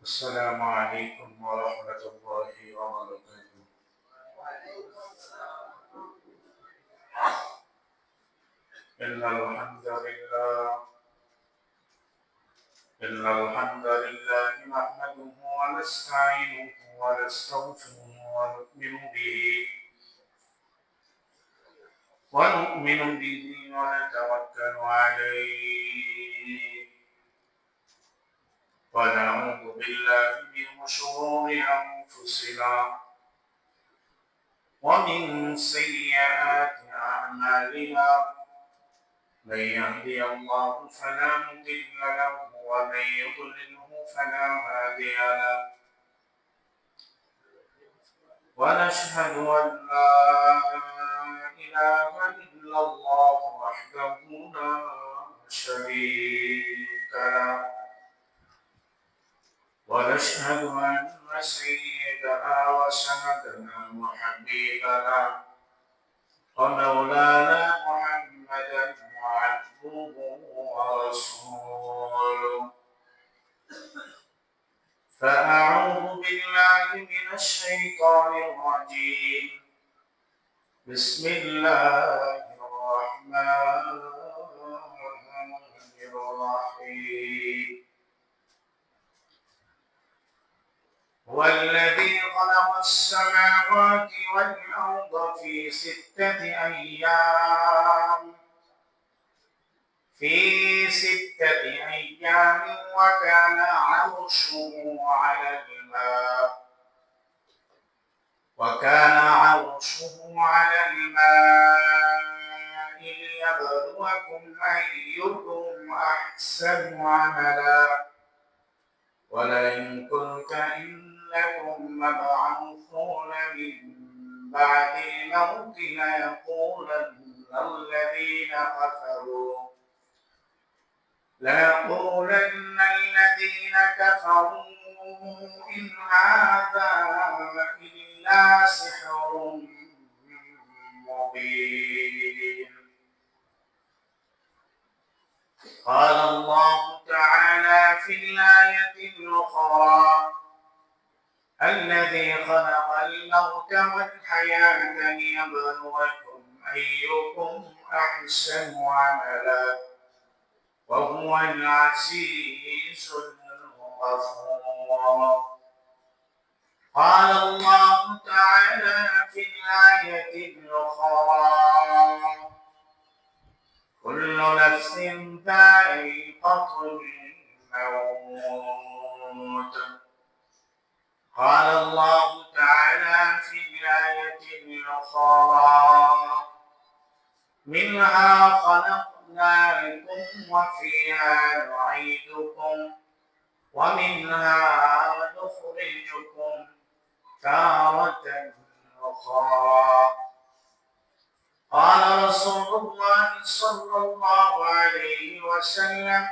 السلام عليكم ورحمة الله وبركاته. إن الحمد لله نحمده ونستعينه ونستغفره ونؤمن به ونتوكل عليه ونعوذ بالله من شرور أنفسنا ومن سيئات أعمالنا. من يهدي الله فلا مضل له ومن يضلله فلا هادي له. ونشهد أن لا إله إلا الله وحده لا شريك له. ونشهد أن سيدنا وسندنا وحبيبنا ومولانا محمدا عبده ورسوله. فأعوذ بالله من الشيطان الرجيم. بسم الله الرحمن الرحيم. هو الذي خلق السماوات والأرض في 6 أيام وكان عرشه على الماء ليبلوكم أيكم أحسن عملا. ولئن قلت إنكم مبعوثون من بعد الموت ليقولن الذين كفروا إن هذا إلا سحر مبين. قال الله تعالى في الآية الأخرى: الذي خلق الموت والحياة ليبلوكم أيكم أحسن عملا وهو العزيز الغفور. قال الله تعالى في الآية الأخرى: كل نفس ذائقة الموت. قال الله تعالى في الآية الأخرى: منها خلقناكم وفيها نعيدكم ومنها نخرجكم تارة أخرى. قال رسول الله صلى الله عليه وسلم: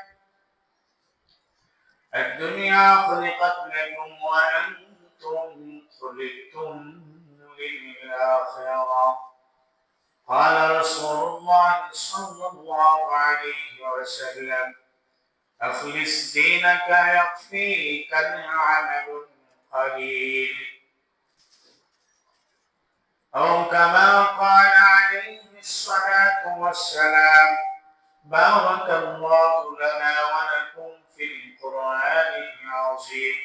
الدنيا خلقت لكم وأنتم خلقتم للآخرة. قال رسول الله صلى الله عليه وسلم: أخلص دينك يكفيك العمل القليل. أو كما قال عليه الصلاة والسلام: بارك الله لنا ولكم في القرآن العظيم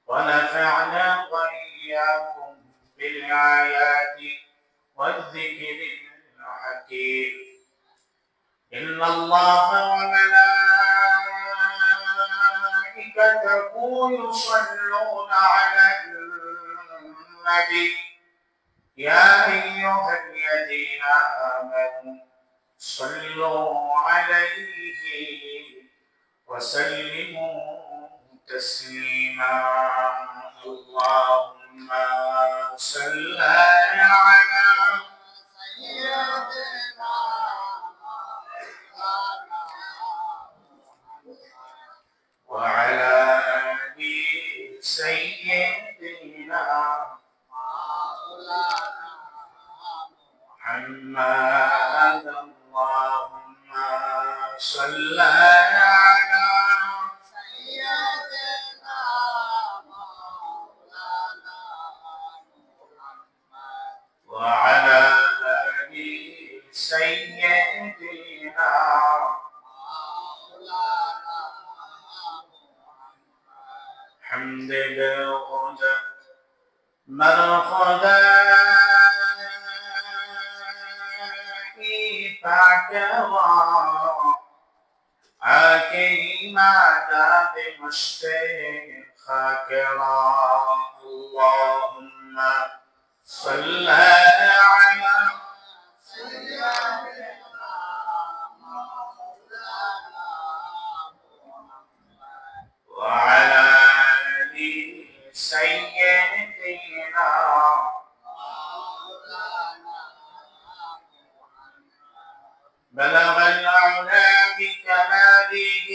ونفعنا وإياكم بالآيات والذكر الحكيم. إن الله وملائكته يصلون على النبي يا أيها الذين آمنوا صلوا عليه وسلموا تسليما. اللهم صل على سيدنا وعلى آل سيدنا محمد. اللهم صل على سيدنا حمد بالغدى مرغدا فاكرا عاكي معداد مشتاق خاكرا اللهم صل على وعلى آل سيدنا بلغ العلا بكماله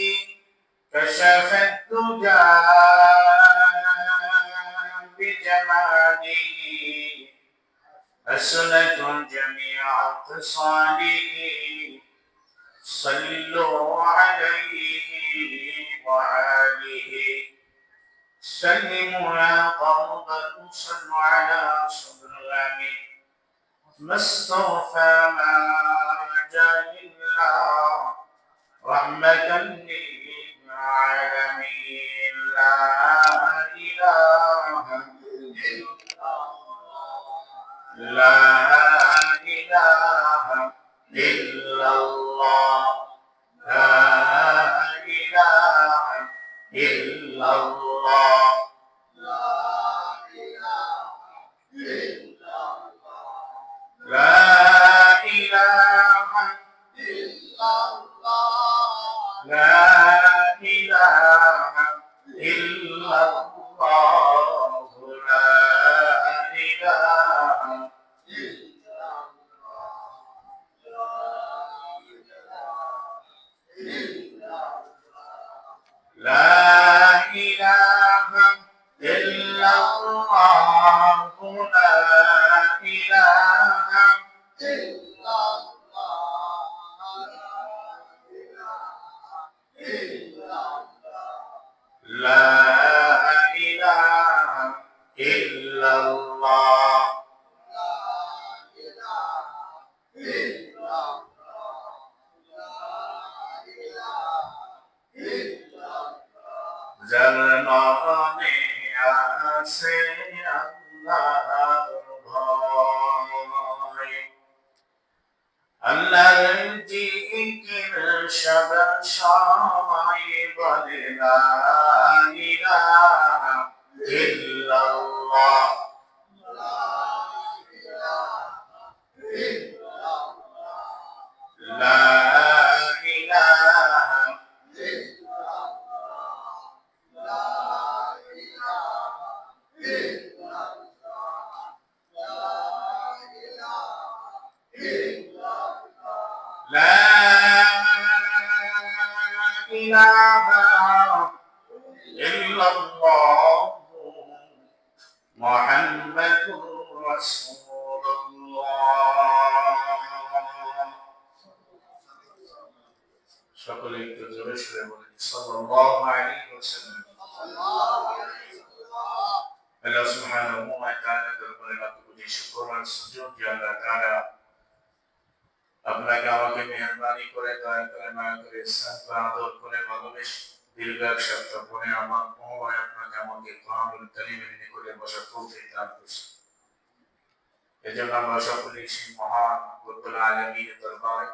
كشف الدجى بجماله حسنة جميع خصاله صلوا عليه وآله سلموا يا قوم صلوا على صدر الأمين ما استوفى ما جاء الله رحمة للعالمين لا إله إلا الله لا إله إلا الله لا إله إلا الله لا إله إلا الله لا إله إلا الله لا إله إلا الله لا إله إلا الله لا إله إلا الله لا إله إلا الله জনমনে আসে আল্লাহর ভয় আল্লাহর জিকির সদা সময় বলে লা ইলাহা ইল্লাল্লাহ লা ইলাহা لا إله إلا الله محمد رسول الله সকলে একটু জোরে সুরে বলেন সাল্লাল্লাহু আলাইহি ওয়াসাল্লাম আল্লাহ সুবহানাহু ওয়া তাআলা দরবারে লাখ কোটি শুকর আর সুজুদ যে আল্লাহ তাআলা আপনাকে আমাকে মেহরবানি করে দয়া করে মায়া করে সাদা আদর করে ভালোবেসে দীর্ঘ এক সপ্তাহ পরে আমার মহোয় আপনাকে আমাকে কোরআনুল কারীমের নিকটে বসার তৌফিক দান করেছেন। এজন্য আমরা সকলেই সেই মহান রব্বুল আলামিনের দরবারে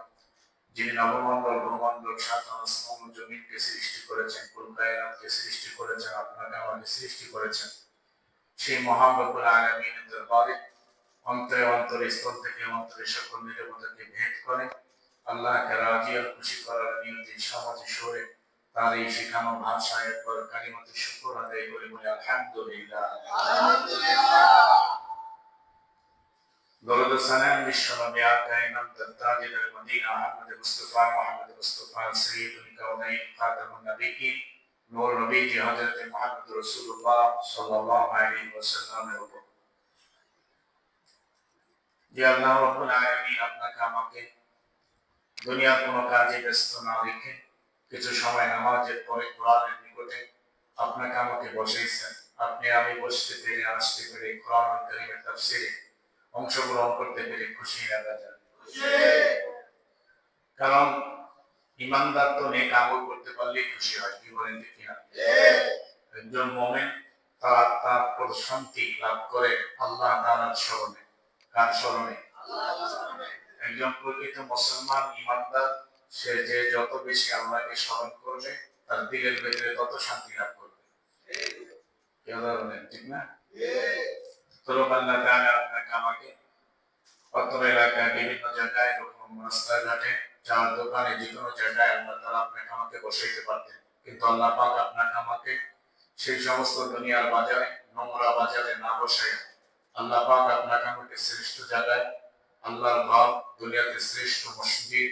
যিনি নবমণ্ডল ভূমণ্ডল সাত আসমান ও জমিনকে সৃষ্টি করেছেন, কুল কায়নাতকে সৃষ্টি করেছেন, আপনাকে আমাকে সৃষ্টি করেছেন, সেই মহান রব্বুল আলামিনের দরবারে অন্তরে অন্তরে স্থল থেকে অন্তরে সকল নিরবতাকে ভেদ করে আল্লাহকে রাজি আর খুশি করার নিয়তে সমাজে সরে তার এই শেখানো ভাষায় একবার কালিমাতে শুকর আদায় করে বলে আলহামদুলিল্লাহ। দরুদ ও সালাম বিশ্বনবী কায়নাত তাজুল মদিনা আহমদ মুস্তাফা মুহাম্মদ মুস্তাফা সাইয়্যিদুল কাওনাইন খাতামুন নবিয়্যিন নূর নবী হযরত মুহাম্মদ রাসূলুল্লাহ সাল্লাল্লাহু আলাইহি ওয়াসাল্লামের উপর। যে আল্লাহ রাব্বুল আলামিন আপনাকে আমাকে দুনিয়ার কোনো কাজে ব্যস্ত না রেখে কিছু সময় নামাজের পরে কোরআনের নিকটে আপনাকে আমাকে বসাইছেন, আপনি আমি বসতে পেরে আসতে পেরে কোরআনুল কারীমের তাফসীরে অংশগ্রহণ করতে পেরে খুশি লাগা যায়। কারণ ইমানদার তো নেক আমল করতে পারলেই খুশি হয়, কি বলেন ঠিক কিনা? একজন মুমিন সকল শান্তি লাভ করে আল্লাহ তাআলার স্মরণে। কার স্মরণে? একজন প্রকৃত মুসলমান ইমানদার সে যে যত বেশি আল্লাহকে স্মরণ করবে তার দিলের ভেতরে তত শান্তি লাভ করবে। কেউ বলেন ঠিক না? আল্লাহ তাআলা আপনাকে আমাকে অত্র এলাকায় বিভিন্ন জায়গায় এরকম রাস্তাঘাটে চার দোকানে যে কোনো জায়গায় আল্লাহ তাআলা আপনাকে আমাকে বসাইতে পারতেন, কিন্তু আল্লাহ পাক আপনাকে আমাকে সেই সমস্ত দুনিয়ার বাজারে নোংরা বাজারে না বসায় আল্লাহ পাক আপনাকে আমাকে শ্রেষ্ঠ জায়গায় আল্লাহর ঘর দুনিয়াতে শ্রেষ্ঠ মসজিদ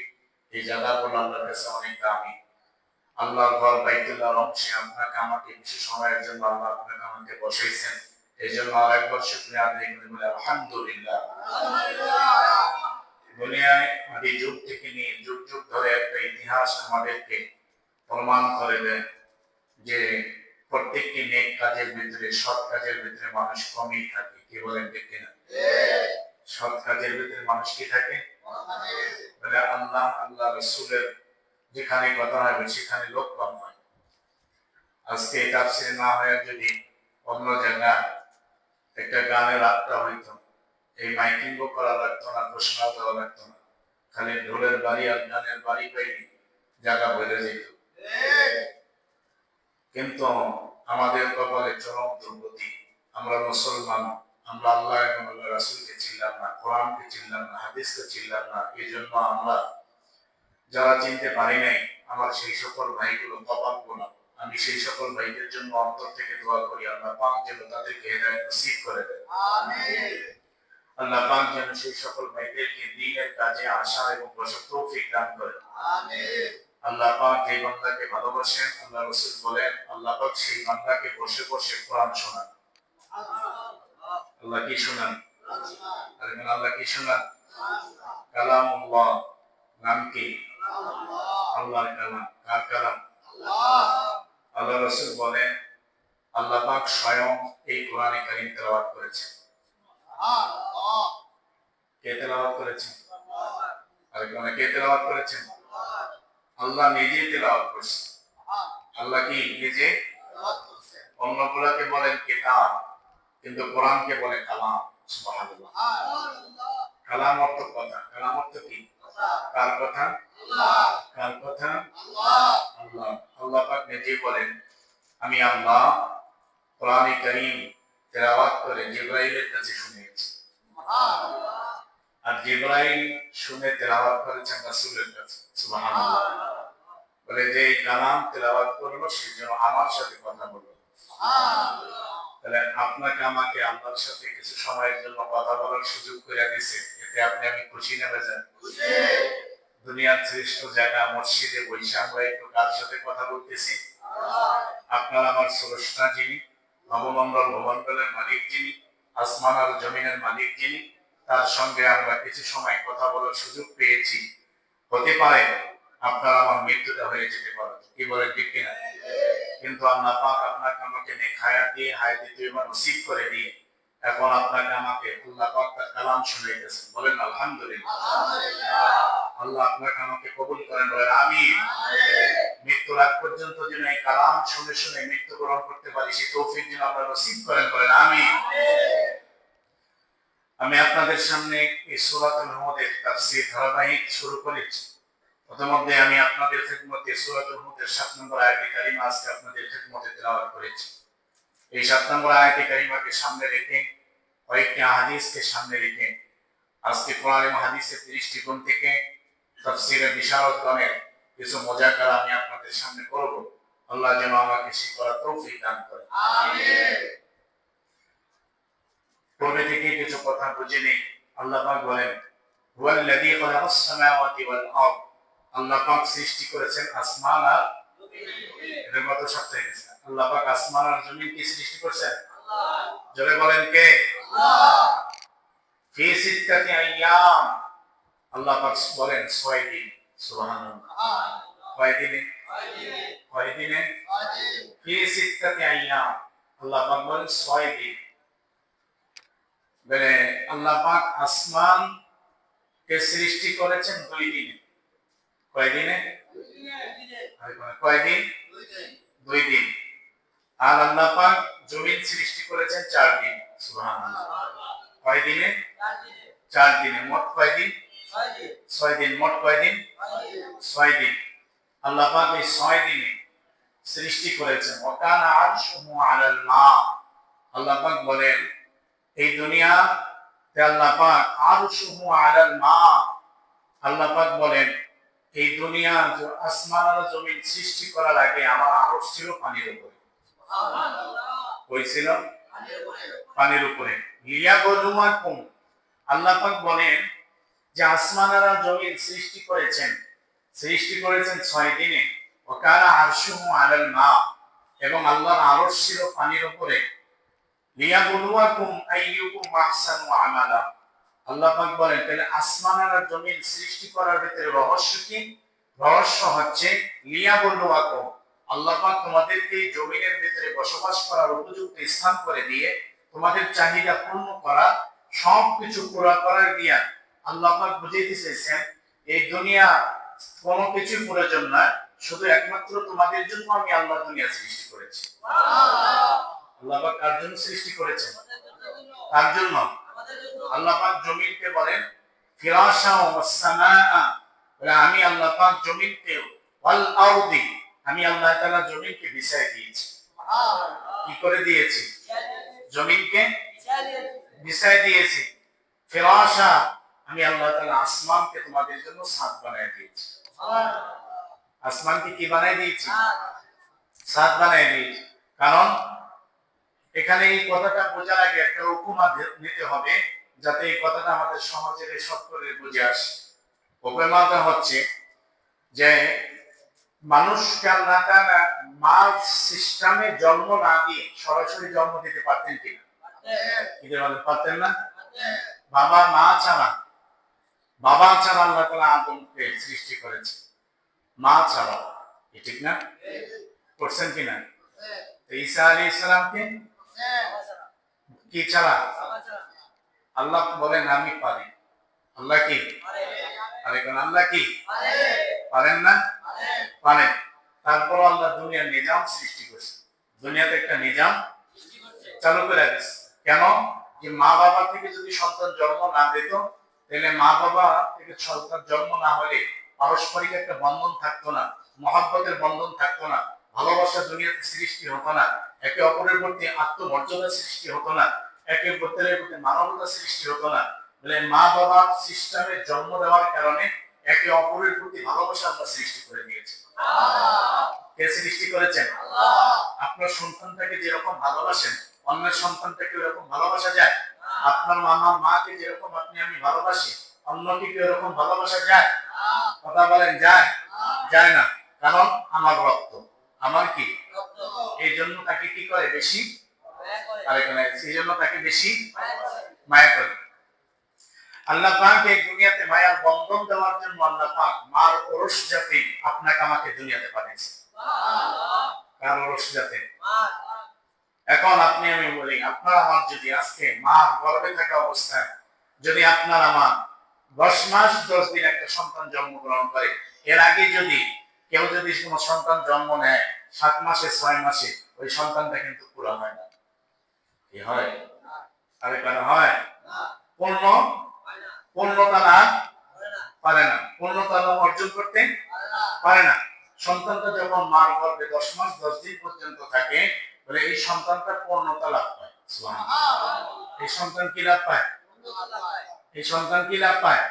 এই জায়গাগুলো আল্লাহর কাছে অনেক দামি। আল্লাহর ঘর বাইতুল্লাহর অংশে আপনাকে আমাকে কিছু সময়ের জন্য আল্লাহ আপনাকে আমাকে বসাইছেন। এই জন্য আরেকবার শুকরিয়া আদায় করে বলে আলহামদুলিল্লাহ। দুনিয়ায় আদি যুগ থেকে নিয়ে যুগ যুগ ধরে একটা ইতিহাস আমাদেরকে প্রমাণ করে দেয় যে প্রত্যেকটি নেক কাজের ভিতরে সৎ কাজের ভিতরে মানুষ কমই থাকে। কি বলেন ঠিক কিনা? সৎ কাজের ভিতরে মানুষ কি থাকে? বলে আল্লাহ আল্লাহ রাসূলের যেখানে কথা হবে সেখানে লোক কম হয়। আজকে তাফসীর না হয় যদি অন্য জায়গায় একটা গানের আড্ডা হইতো, এই মাইকিংও করা লাগতো না, ঘোষণা দেওয়া লাগতো না, খালি ঢোলের বাড়ি আর গানের বাড়ি পাইনি জায়গা বেড়ে যেত। কিন্তু আমাদের কপালে চরম দুর্গতি। আমরা মুসলমান, আমরা আল্লাহ এবং আল্লাহ রাসূলকে চিনলাম না, কোরআনকে চিনলাম না, হাদিসকে চিনলাম না। এই জন্য আমরা যারা চিনতে পারি নাই আমার সেই সকল ভাইগুলো কপাল গোনা। আমি সেই সকল ভাইদের জন্য অন্তর থেকে দোয়া করি আল্লাহ পাক যেন তাদেরকে হেদায়েত নসিব করে দেন। আমিন। আল্লাহ পাক যেন সেই সকল ভাইদেরকে দ্বীনের কাজে আসা এবং বসার তৌফিক দান করেন। আমিন। আল্লাহ পাক যে বান্দাকে ভালোবাসেন আল্লাহ রাসূল বলেন আল্লাহ পাক সেই বান্দাকে বসে বসে কোরআন শোনান। আল্লাহ কি শোনান? আল্লাহ কি শোনান? কালামুল্লাহ। নাম কি? আল্লাহর কালাম। কার কালাম? আল্লাহ রাসূল বলেন আল্লাহ পাক স্বয়ং এই কোরআনে কারীম তেলাওয়াত করেছেন। কে তেলাওয়াত করেছেন? আর কে তেলাওয়াত করেছেন? আল্লাহ নিজে তেলাওয়াত করেছেন। আল্লাহ কি নিজে? অন্যগুলোকে বলেন কিতাব, কিন্তু কোরআনকে বলে কালাম। সুবহানাল্লাহ। কালাম অর্থ কথা। কালাম অর্থ কি? কার কথা? কার কথা? আল্লাহ। আল্লাহ পাক নিজে বলেন আমি আল্লাহ কোরআনে কারীম তেলাওয়াত করে জিবরাইলের কাছে শুনিয়েছি। আর জিবরাইল শুনে তেলাওয়াত করেছেন রাসূলের কাছে। সুবহানাল্লাহ। বলে যে কালাম তেলাওয়াত করলো সেজন্য আমার সাথে কথা বলল। তাহলে আপনাকে আমাকে আল্লাহর সাথে কিছু সময়ের জন্য কথা বলার সুযোগ করে দিয়েছে, এতে আপনি আমি খুশি না বেজান? খুশি। দুনিয়ার শ্রেষ্ঠ জায়গা মসজিদে বসে আমরা একটু কার সাথে কথা বলতেছি? আপনার আমার স্রষ্টা যিনি, নবমণ্ডল ভূমণ্ডলের মালিক যিনি, আসমান আর জমিনের মালিক যিনি, তার সঙ্গে আমরা কিছু সময় কথা বলার সুযোগ পেয়েছি। হতে পারে আপনার আমার মৃত্যুটা হয়ে যেতে পারে। কি বলেন ঠিক কিনা? কিন্তু আল্লাহ পাক আপনাকে আমাকে নেক হায়াত দিয়ে হায়াতে তৈয়বা নসিব করে দিয়ে এখন আপনাকে আমাকে আল্লাহ পাক তার কালাম শুনাইতেছেন। বলেন আলহামদুলিল্লাহ। আল্লাহ আপনাকে আমাকে কবুল করেন। বলেন আমিন। মৃত্যুর আগ পর্যন্ত যেন এই কালাম শুনে শুনে মৃত্যুবরণ করতে পারি সেই তৌফিক যেন আল্লাহ নসিব করেন। বলেন আমিন। আমি আপনাদের সামনে এই সূরাতুল হুদের তাফসীর ধারাবাহিক শুরু করেছি। প্রথমে আমি আপনাদের খিদমতে সূরাতুল হুদের 7 নম্বর আয়াতে কারিমা আজকে আপনাদের খিদমতে তেলাওয়াত করেছি। এই 7 নম্বর আয়াতে কারিমাকে সামনে রেখে কয়েকটি হাদিসকে সামনে রেখে আজকে কোরআন এবং হাদিসের দৃষ্টিকোণ থেকে তাফসীরের বিশারদগণের কিছু মুযাকারা আমি আপনাদের সামনে করব। আল্লাহ যেন আমাকে শিখার তৌফিক দান করেন। আমিন। পূর্বে থেকে কিছু কথা বুঝে নেই। আল্লাহ পাক বলেন হুয়াল্লাযী খালাকাস সামাওয়াতি ওয়াল আরদ। আল্লাহ পাক সৃষ্টি করেছেন আসমান আর জমিন। এর কত শব্দ হয়েছে? আল্লাহ পাক আসমান আর জমিন কি সৃষ্টি করেছেন? আল্লাহ। জোরে বলেন কে? আল্লাহ। ফি সিত্তাতি আইয়াম। আল্লাহ পাক বলেন 6 দিন। সুবহানাল্লাহ। কয় দিনে? 6 দিনে। কয় দিনে? 6 দিন। ফি সিত্তাতি আইয়াম। আল্লাহ পাক বলেন 6 দিন। বলে আল্লাহ পাক আসমান কে সৃষ্টি করেছেন 2 দিনে। কয় দিনে? 2 দিনে। কয় দিন? 2 দিন। 2 দিন। আর আল্লাহ পাক জমিন সৃষ্টি করেছেন 4 দিন। সুবহানাল্লাহ। কয় দিনে? 4 দিনে। মোট কয় দিন? 6 দিন। মোট কয় দিন? 6 দিন। আল্লাহ পাক এই 6 দিনে সৃষ্টি করেছেন। ওয়াকানা আরশুহু আলাল মা। আল্লাহ পাক বলেন এই দুনিয়াতে আল্লাহ পাক আরশুহু আলাল মা। আল্লাহ পাক বলেন এই দুনিয়া আসমান আর জমিন সৃষ্টি করার আগে আমার আরশ ছিল পানির উপরে। কই ছিল? পানির উপরে। লিয়াবলুয়াকুম। আল্লাহ পাক বলেন যে আসমান আর জমিন সৃষ্টি করেছেন 6 দিনে। ওয়াকানা আরশুহু আলাল মা। এবং আল্লাহর আরশ ছিল পানির উপরে। লিয়াবলুয়াকুম আইয়ুকুম আহসানু আমালা। আল্লাহ পাক বলেন তাহলে আসমান আর জমিন সৃষ্টি করার ভিতরে রহস্য কি? রহস্য হচ্ছে লিয়াবলুয়াকুম। আল্লাহ পাক তোমাদেরকে এই জমিনের ভিতরে বসবাস করার উপযুক্ত স্থান করে দিয়ে তোমাদের চাহিদা পূর্ণ করা, সবকিছু পুরা করার দিয়া আল্লাহ পাক বুঝাইতে চাইছেন এই দুনিয়া কোনো কিছু প্রয়োজন না, শুধু একমাত্র তোমাদের জন্য আমি আল্লাহ দুনিয়া সৃষ্টি করেছি। আল্লাহ পাক কার জন্য সৃষ্টি করেছেন? কার জন্য? আল্লাহ পাক জমিনকে বলেন ফিরাশা ওয়াস সামাআ। আমি আল্লাহ পাক জমিনকে ওয়াল আরদি, আমি আল্লাহ তাআলা জমিনকে বিছায় দিয়েছি। কি করে দিয়েছি? জমিনকে বিছায় দিয়েছি। ফিরাশা, আমি আল্লাহ তাআলা আসমানকে তোমাদের জন্য ছাদ বানায় দিয়েছি। আসমানকে কি বানায় দিয়েছি? ছাদ বানায় দিয়েছি। কারণ এখানে এই কথাটা বোঝার আগে একটা উপমা নিতে হবে, যাতে এই কথাটা আমাদের সমাজের সব করে বুঝে আসে। উপমাটা হচ্ছে যে মানুষকে আল্লাহ তাআলা মার সিস্টেমে জন্ম না দিয়ে সরাসরি জন্ম দিতে পারতেন কিনা? পারতেন না। বাবা মা ছাড়া আল্লাহ তাআলা আদমকে সৃষ্টি করেছে, মা ছাড়া। ঠিক না? করছেন কিনা? ঈসা আলাইহিস সালামকে কি ছাড়া? আল্লাহ বলেন আমি পারি। আল্লাহ কি? আল্লাহ কি পারেন না? পারেন। তারপর আল্লাহ দুনিয়ার নিজাম সৃষ্টি করেছে। দুনিয়াতে একটা নিজাম চালু করে দিয়েছে। কেন? যে মা বাবা থেকে যদি সন্তান জন্ম না দিত, তাহলে মা বাবা থেকে সন্তান জন্ম না হলে পারস্পরিক একটা বন্ধন থাকতো না, মহব্বতের বন্ধন থাকতো না, ভালোবাসা দুনিয়াতে সৃষ্টি হতো না, একে অপরের প্রতি আত্মমর্যাদা সৃষ্টি হতো না, একে অপরের প্রতি মানবতা সৃষ্টি হতো না। বলে মা বাবা সিস্টেমে জন্ম দেওয়ার কারণে একে অপরের প্রতি ভালোবাসা আমরা সৃষ্টি করে দিয়েছি। কে সৃষ্টি করেছেন? আপনার সন্তানটাকে যেরকম ভালোবাসেন অন্যের সন্তানটাকে এরকম ভালোবাসা যায়? আপনার মামার মাকে যেরকম আপনি আমি ভালোবাসি অন্যকে কি এরকম ভালোবাসা যায়? কথা বলেন, যায়? যায় না। কারণ আমার রক্ত, আমার কি, এই জন্য তাকে কি করে? বেশি এই জন্য তাকে বেশি মায়া করে। আল্লাহ পাক এই দুনিয়াতে মায়ার বন্ধন দেওয়ার জন্য আল্লাহ পাক মার ওরস জাতি আপনাকে আমাকে দুনিয়াতে পাঠিয়েছে। কার ওরস জাতি? এখন আপনি আমি বলি, আপনার আমার যদি আজকে মার গর্ভে থাকা অবস্থায় যদি আপনার আমার 10 মাস 10 দিন একটা সন্তান জন্মগ্রহণ করে, এর আগে যদি কেউ যদি কোনো সন্তান জন্ম নেয় 7 মাসে 6 মাসে, ওই সন্তানটা কিন্তু পুরা হয় না। কি হয়? আরে কেন হয়? পূর্ণতা না পারে না, পূর্ণতা অর্জন করতে পারে না। সন্তানটা যখন মার গর্ভে 10 মাস 10 দিন পর্যন্ত থাকে, বলে এই সন্তানটা পূর্ণতা লাভ পায়। এই সন্তান কি লাভ পায়? এই সন্তান কি লাভ পায়?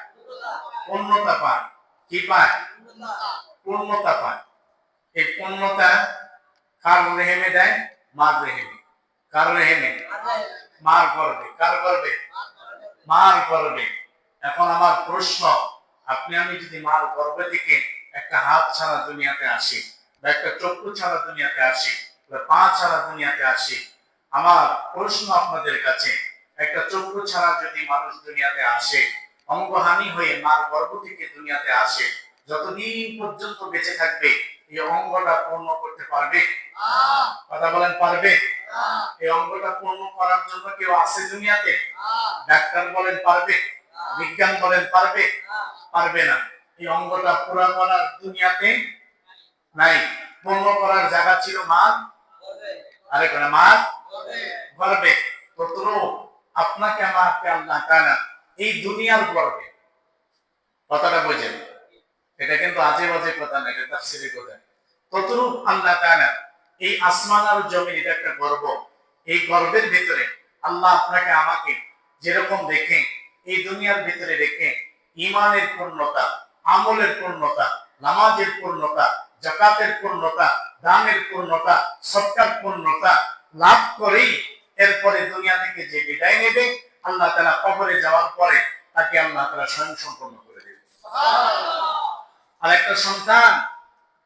পূর্ণতা পায়। কি পায়? পূর্ণতা পায়। এই পূর্ণতা কার রেহেমে দেয়? মার রেহেমে। কার রেহেমে? মার গর্ভে। কার গর্ভে? মার গর্ভে। এখন আমার প্রশ্ন, আপনি আমি যদি মার গর্ভে থেকে একটা হাত ছাড়া দুনিয়াতে আসি, বা একটা চক্ষু ছাড়া দুনিয়াতে আসি, বা পা ছাড়া দুনিয়াতে আসি, আমার প্রশ্ন আপনাদের কাছে, একটা চক্ষু ছাড়া যদি মানুষ দুনিয়াতে আসে, অঙ্গহানি হয়ে মার গর্ভ থেকে দুনিয়াতে আসে, যতদিন পর্যন্ত বেঁচে থাকবে এই অঙ্গটা পূর্ণ করতে পারবে? কথা বলেন, পারবে? এই অঙ্গটা পূর্ণ করার জন্য কেউ আছে দুনিয়াতে? ডাক্তার বলেন পারবে? বিজ্ঞান বলেন পারবে? পারবে না। এই অঙ্গটা পুরা করার দুনিয়াতে নাই। পূর্ণ করার জায়গা ছিল মার, আরে কোন মার গর্বে। ততরূপ আপনাকে আমাকে আল্লাহ তাআলা এই দুনিয়ার গর্বে, কথাটা বোঝেন, এটা কিন্তু আজে বাজে কথা না, এটা তাফসীরের কথা। ততরূপ আল্লাহ তাআলা এই আসমান আর জমিন, এটা একটা গর্ব। এই গর্বের ভিতরে আল্লাহ আপনাকে আমাকে যেরকম দেখে এই দুনিয়ার ভিতরে রেখে ঈমানের পূর্ণতা, আমলের পূর্ণতা, নামাজের পূর্ণতা, যাকাতের পূর্ণতা, দানের পূর্ণতা, সদকার পূর্ণতা লাভ করেই এরপরে দুনিয়া থেকে যে বিদায় নেবে, আল্লাহ তাআলা কবরে যাওয়ার পরে তাকে আল্লাহ তাআলা স্বয়ং সম্পন্ন করে দেবে। আর একটা সন্তান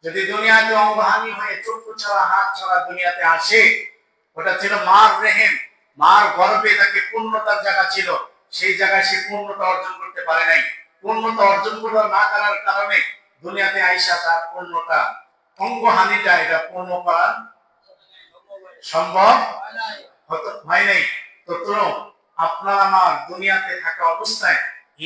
যদি দুনিয়াতে অঙ্গহানি হয়ে চক্ষু ছাড়া হাত ছাড়া দুনিয়াতে আসে, ওটা ছিল মার রেহেম, মার গর্ভে তাকে পূর্ণতার জায়গা ছিল, সেই জায়গায় সে পূর্ণতা অর্জন করতে পারে নাই। পূর্ণতা অর্জন করতে না করার কারণে দুনিয়াতে আইসা তার পূর্ণতা, অঙ্গহানিটা এটা পূর্ণ করা সম্ভব হয় নাই। তো আপনার আমার দুনিয়াতে থাকা অবস্থায়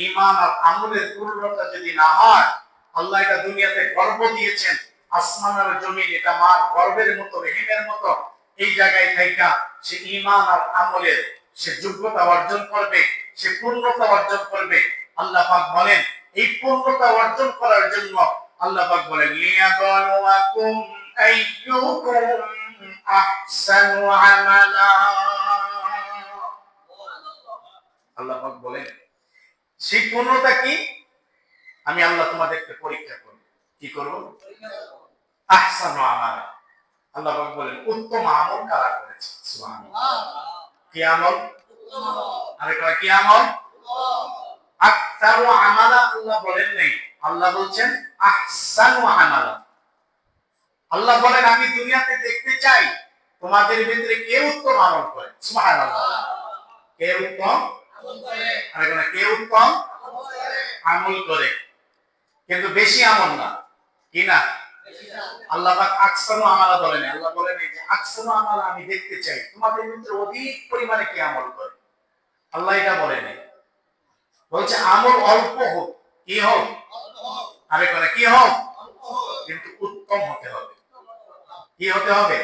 ঈমান আর আমলের পূর্ণতা যদি না হয়, আল্লাহ এটা দুনিয়াতে গর্ব দিয়েছেন, আসমান আর জমিন এটা মার গর্বের মতো, রেহেমের মতো, এই জায়গায় থাইকা সে ঈমান আর আমলের সে যোগ্যতা অর্জন করবে, সে পূর্ণতা অর্জন করবে। আল্লাহ পাক বলেন এই পূর্ণতা অর্জন করার জন্য আল্লাহ পাক বলেন লিয়াবলুয়াকুম আইয়ুকুম আহসানু আমালা। আল্লাহ পাক বলেন সেই পূর্ণতা কি? আমি আল্লাহ তোমাদেরকে পরীক্ষা করব। কি করব? আহসানু আমালা। আল্লাহ পাক বলেন উত্তম আমল কারা করেছে। সুবহানাল্লাহ। কি আমল? আরেকবার কি আমল? আকতারু আমালা আল্লাহ বলেন নাই, আল্লাহ বলছেন আহসানু আমালা। আল্লাহ বলেন আমি দুনিয়াতে দেখতে চাই তোমাদের ভিতরে কে উত্তম আমল করে। সুবহানাল্লাহ। কে উত্তম আমল করে? আরেকবার কে উত্তম আমল করে, কিন্তু বেশি আমল না। কি না? আল্লাহ পাক আকসারু আমালা বলেন, আল্লাহ বলেন এই যে আকসারু আমালা আমি দেখতে চাই তোমাদের ভিতরে অধিক পরিমাণে কি আমল করে। আল্লাহ এটা বলেন, বলছে আমল অল্প হোক, কি হোক, আরে করে কি হোক, কিন্তু উত্তম হতে হবে। কি হতে হবে?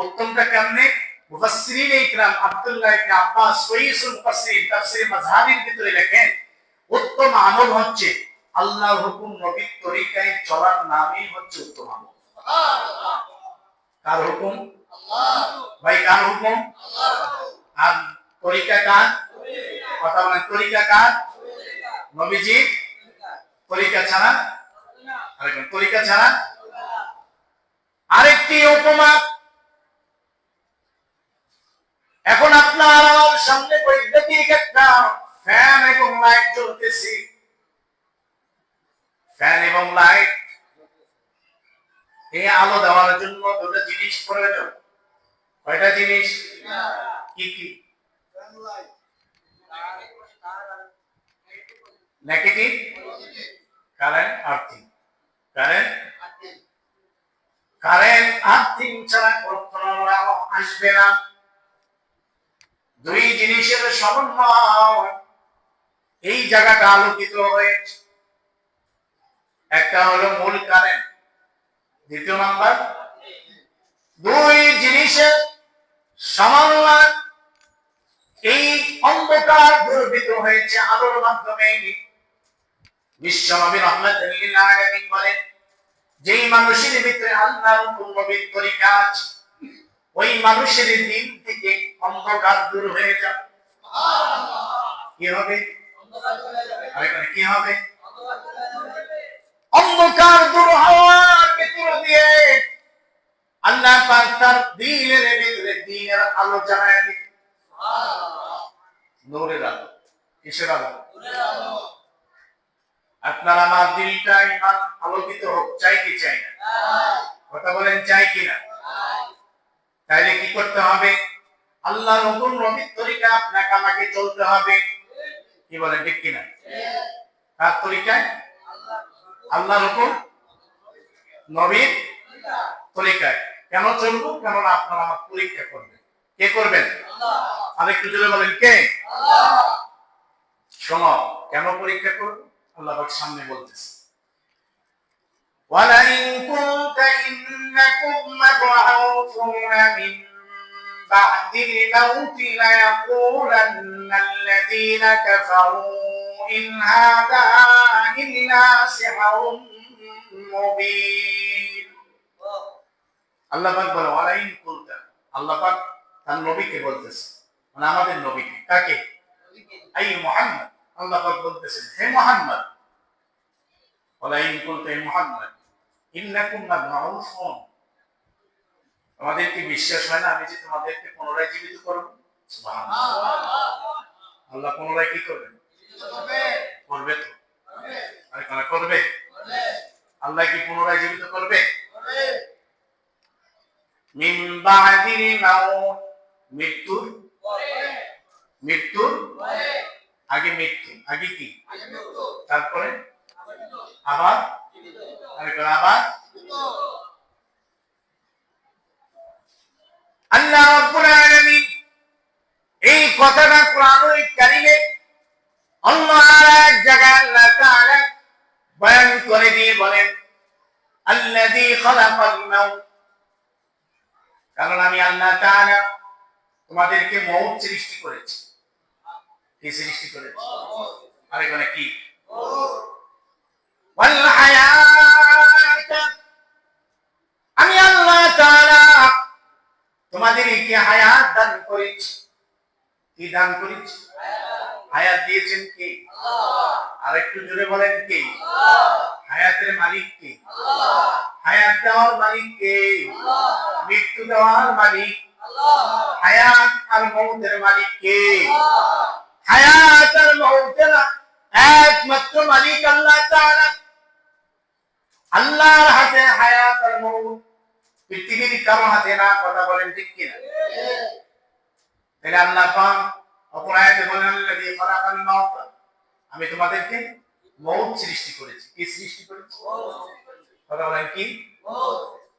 উত্তমটা কেমনে? মুফাসসিরিন ইকরাম আব্দুল্লাহ ইবনে আব্বাস সহিহুল মুফাসসিরিন তাফসীর মাযহাবির ভিতরে লেখেন উত্তম আমল হচ্ছে আল্লাহর হুকুম নবীর তরিকায় চলার নামই হচ্ছে উত্তম আমল। সুবহানাল্লাহ। কার হুকুম? আল্লাহ। ভাই কার হুকুম? আল্লাহ। আর তরিকা কার? কথা বলেন তরিকা কার? নবীজি তরিকা ছাড়া, আরেকজন তরিকা ছাড়া। আরেকটি উপমা, এখন আপনার আমার সামনে বৈদ্যুতিক একটা ফ্যান এবং লাইট জ্বলতেছে। ফ্যান এবং লাইট, এই আলো দেওয়ার জন্য দুটো জিনিস প্রয়োজন। কয়টা জিনিস? কি কি? Negative, current, earthing. Current earthing ছাড়া কখনো আলো আসবে না। দুই জিনিসের সমন্বয় এই জায়গাটা আলোকিত হয়েছে। একটা হলো মূল কারেন্ট, দ্বিতীয় নাম্বার দুই জিনিসের সমন্বয় এই অন্ধকার দূরীভূত হয়েছে আলোর মাধ্যমে। বিশ্বনবী রাহমাতুল লিল আলামিন বলেন যেই মানুষের ভিতরে আল্লাহর হুকুম নবীর তরিকা আছে, ওই মানুষের দিন থেকে অন্ধকার দূর হয়ে যাবে। সুবহানাল্লাহ। কি হবে? অন্ধকার দূর হয়ে যাবে। আরেকবার কি হবে? অন্ধকার দূর হয়ে যাবে। অন্ধকার দূর হওয়ার ভিতর দিয়ে আল্লাহ পাক তার দ্বীনের ভিতরে দ্বীনের আলো জ্বালায় দিবে। সুবহানাল্লাহ। নূরের আলো। কিসের আলো? নূরের আলো। আপনার আমার দিলটা ইমান আলোকিত হোক, চাই কি চাই না? কথা বলেন চাই কি না? তাইলে কি করতে হবে? আল্লাহর হুকুম নবীর তরিকা আপনাকে আমাকে চলতে হবে। কি বলেন ঠিক কি না? কার তরিকায়? আল্লাহর হুকুম নবীর তরিকায়। কেন চলবো? কারণ আপনারা আমার পরীক্ষা করবেন। কে করবেন? আল্লাহ। আরেকটু জোরে বলেন কে? আল্লাহ। শোনো, কেন পরীক্ষা করব? আল্লাহ পাক সামনে বলতেছে ওয়ালাইন কুনতা ইন্নাকুম মাবউসুনা মিন بعد الموت ليقولن الذين كفروا إن هذا إلا سحر مبين আল্লাহ পাক বলে ওয়ালাইন কুলতা আল্লাহ পাক তার নবীকে বলতেছে মানে আমাদের নবীকে কাকে আই মুহাম্মদ আল্লাহ পাক বলতেছেন হে মুহাম্মদ ওয়ালাইন কুলতা হে মুহাম্মদ ইন্নাকুম মাবউসুন আমাদের কি বিশ্বাস হয় না আমি যে তোমাদেরকে পুনরায় জীবিত করব সুবহানাল্লাহ আল্লাহ পুনরায় কি করবেন করবে তো আরে কারা করবে আল্লাহ কি পুনরায় জীবিত করবে মিন বাদিল মাউত মৃত্যুর আগে মৃত্যু আগে কি তারপরে আবার আবার আল্লাহ রাব্বুল আলামিন এই কথাটা কোরআনুল কারীমে আল্লাহ এক জায়গায় আল্লাহ তাআলা বয়ান করে দিয়ে বলেন আল্লাযী খালাকাল মাউত কারণ আমি আল্লাহ তাআলা তোমাদেরকে মওত সৃষ্টি করেছি কি সৃষ্টি করেছি আরে কোন কি ওয়াল হায়াত আমি আল্লাহ তাআলা তোমাদেরকে হায়াত দান করেছি কি দান করেছি হায়াত দিয়েছেন কে আল্লাহ আরেকটু জোরে বলেন কে আল্লাহ হায়াতের মালিক কে আল্লাহ হায়াত দেওয়ার মালিক কে আল্লাহ মৃত্যু দেওয়ার মালিক আল্লাহ হায়াত আর মওতের মালিক কে আল্লাহ হায়াত আর মওতের একমাত্র মালিক আল্লাহ তাআলা আল্লাহর হাতে হায়াত আর মওত পৃথিবীর কারো হাতে না কথা বলেন ঠিক কি না তাহলে আল্লাহ পাক অপর আয়াতে বলেন আল্লাযী খালাকাল মাউত আমি তোমাদেরকে মওত সৃষ্টি করেছি কি সৃষ্টি করেছি কথা বলেন কি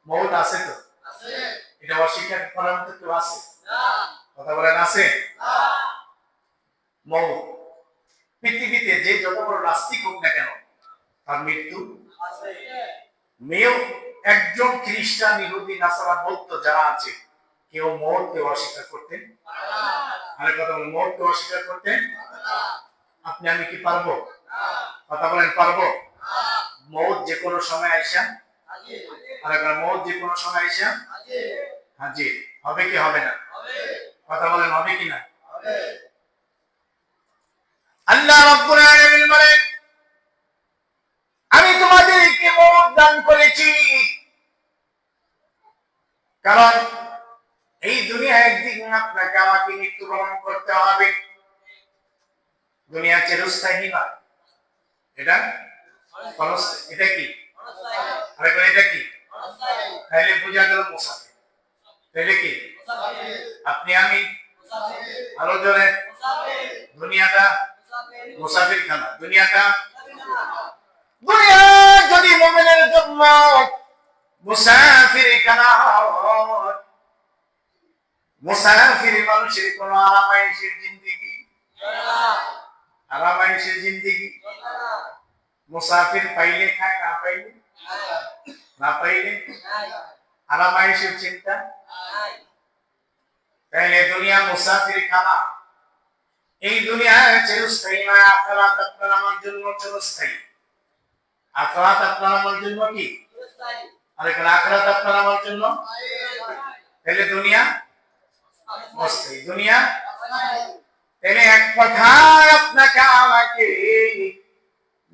মওত আছে তো আছে এটা অস্বীকার করার মতো কেউ আছে না কথা বলেন আছে না মওত পৃথিবীতে যে যত বড় নাস্তিক হোক না কেন তার মৃত্যু আছে মেয়েও একজন খ্রিস্টান ইহুদি নাসারা বৌদ্ধ যারা আছে কেউ মওতকে অস্বীকার করতেন না আরে কথা বলেন মওতকে অস্বীকার করতেন না আপনি আমি কি পারবো না কথা বলেন পারবো না মওত যে কোনো সময় আইসা হাজির আরে কথা মওত যে কোনো সময় আইসা হাজির হবে কি হবে না হবে কথা বলেন হবে কি না হবে আল্লাহ রাব্বুল আলামিন বলেন আমি তোমাদেরকে মওত দান করেছি কারণ এই দুনিয়া একদিন আপনাকে আমাকে মৃত্যুবরণ করতে হবে দুনিয়া চিরস্থায়ী না এটা এটা কি আরে এটা কি তাহলে বুঝা গেল মুসাফির তাহলে কি আপনি আমি আরো জোরে দুনিয়াটা মুসাফির খানা দুনিয়াটা দুনিয়া যদি মুমিনের জন্য মুসাফির খানা হয় মুসাফির মানুষের কোনো আরামায়েশের জিন্দেগি আরামায়েশের জিন্দেগি মুসাফির পাইলে খায় না পাইলে আরামায়েশের চিন্তা তাহলে দুনিয়া মুসাফির খানা এই দুনিয়া চিরস্থায়ী নয় আখিরাত আপনার আমার জন্য চিরস্থায়ী আখিরাত আপনার আমার জন্য কি চিরস্থায়ী আর আখিরাত আপনার আমার জন্য তাহলে দুনিয়া মুস্তাহি দুনিয়া তাহলে এক কথায় আপনাকে আমাকে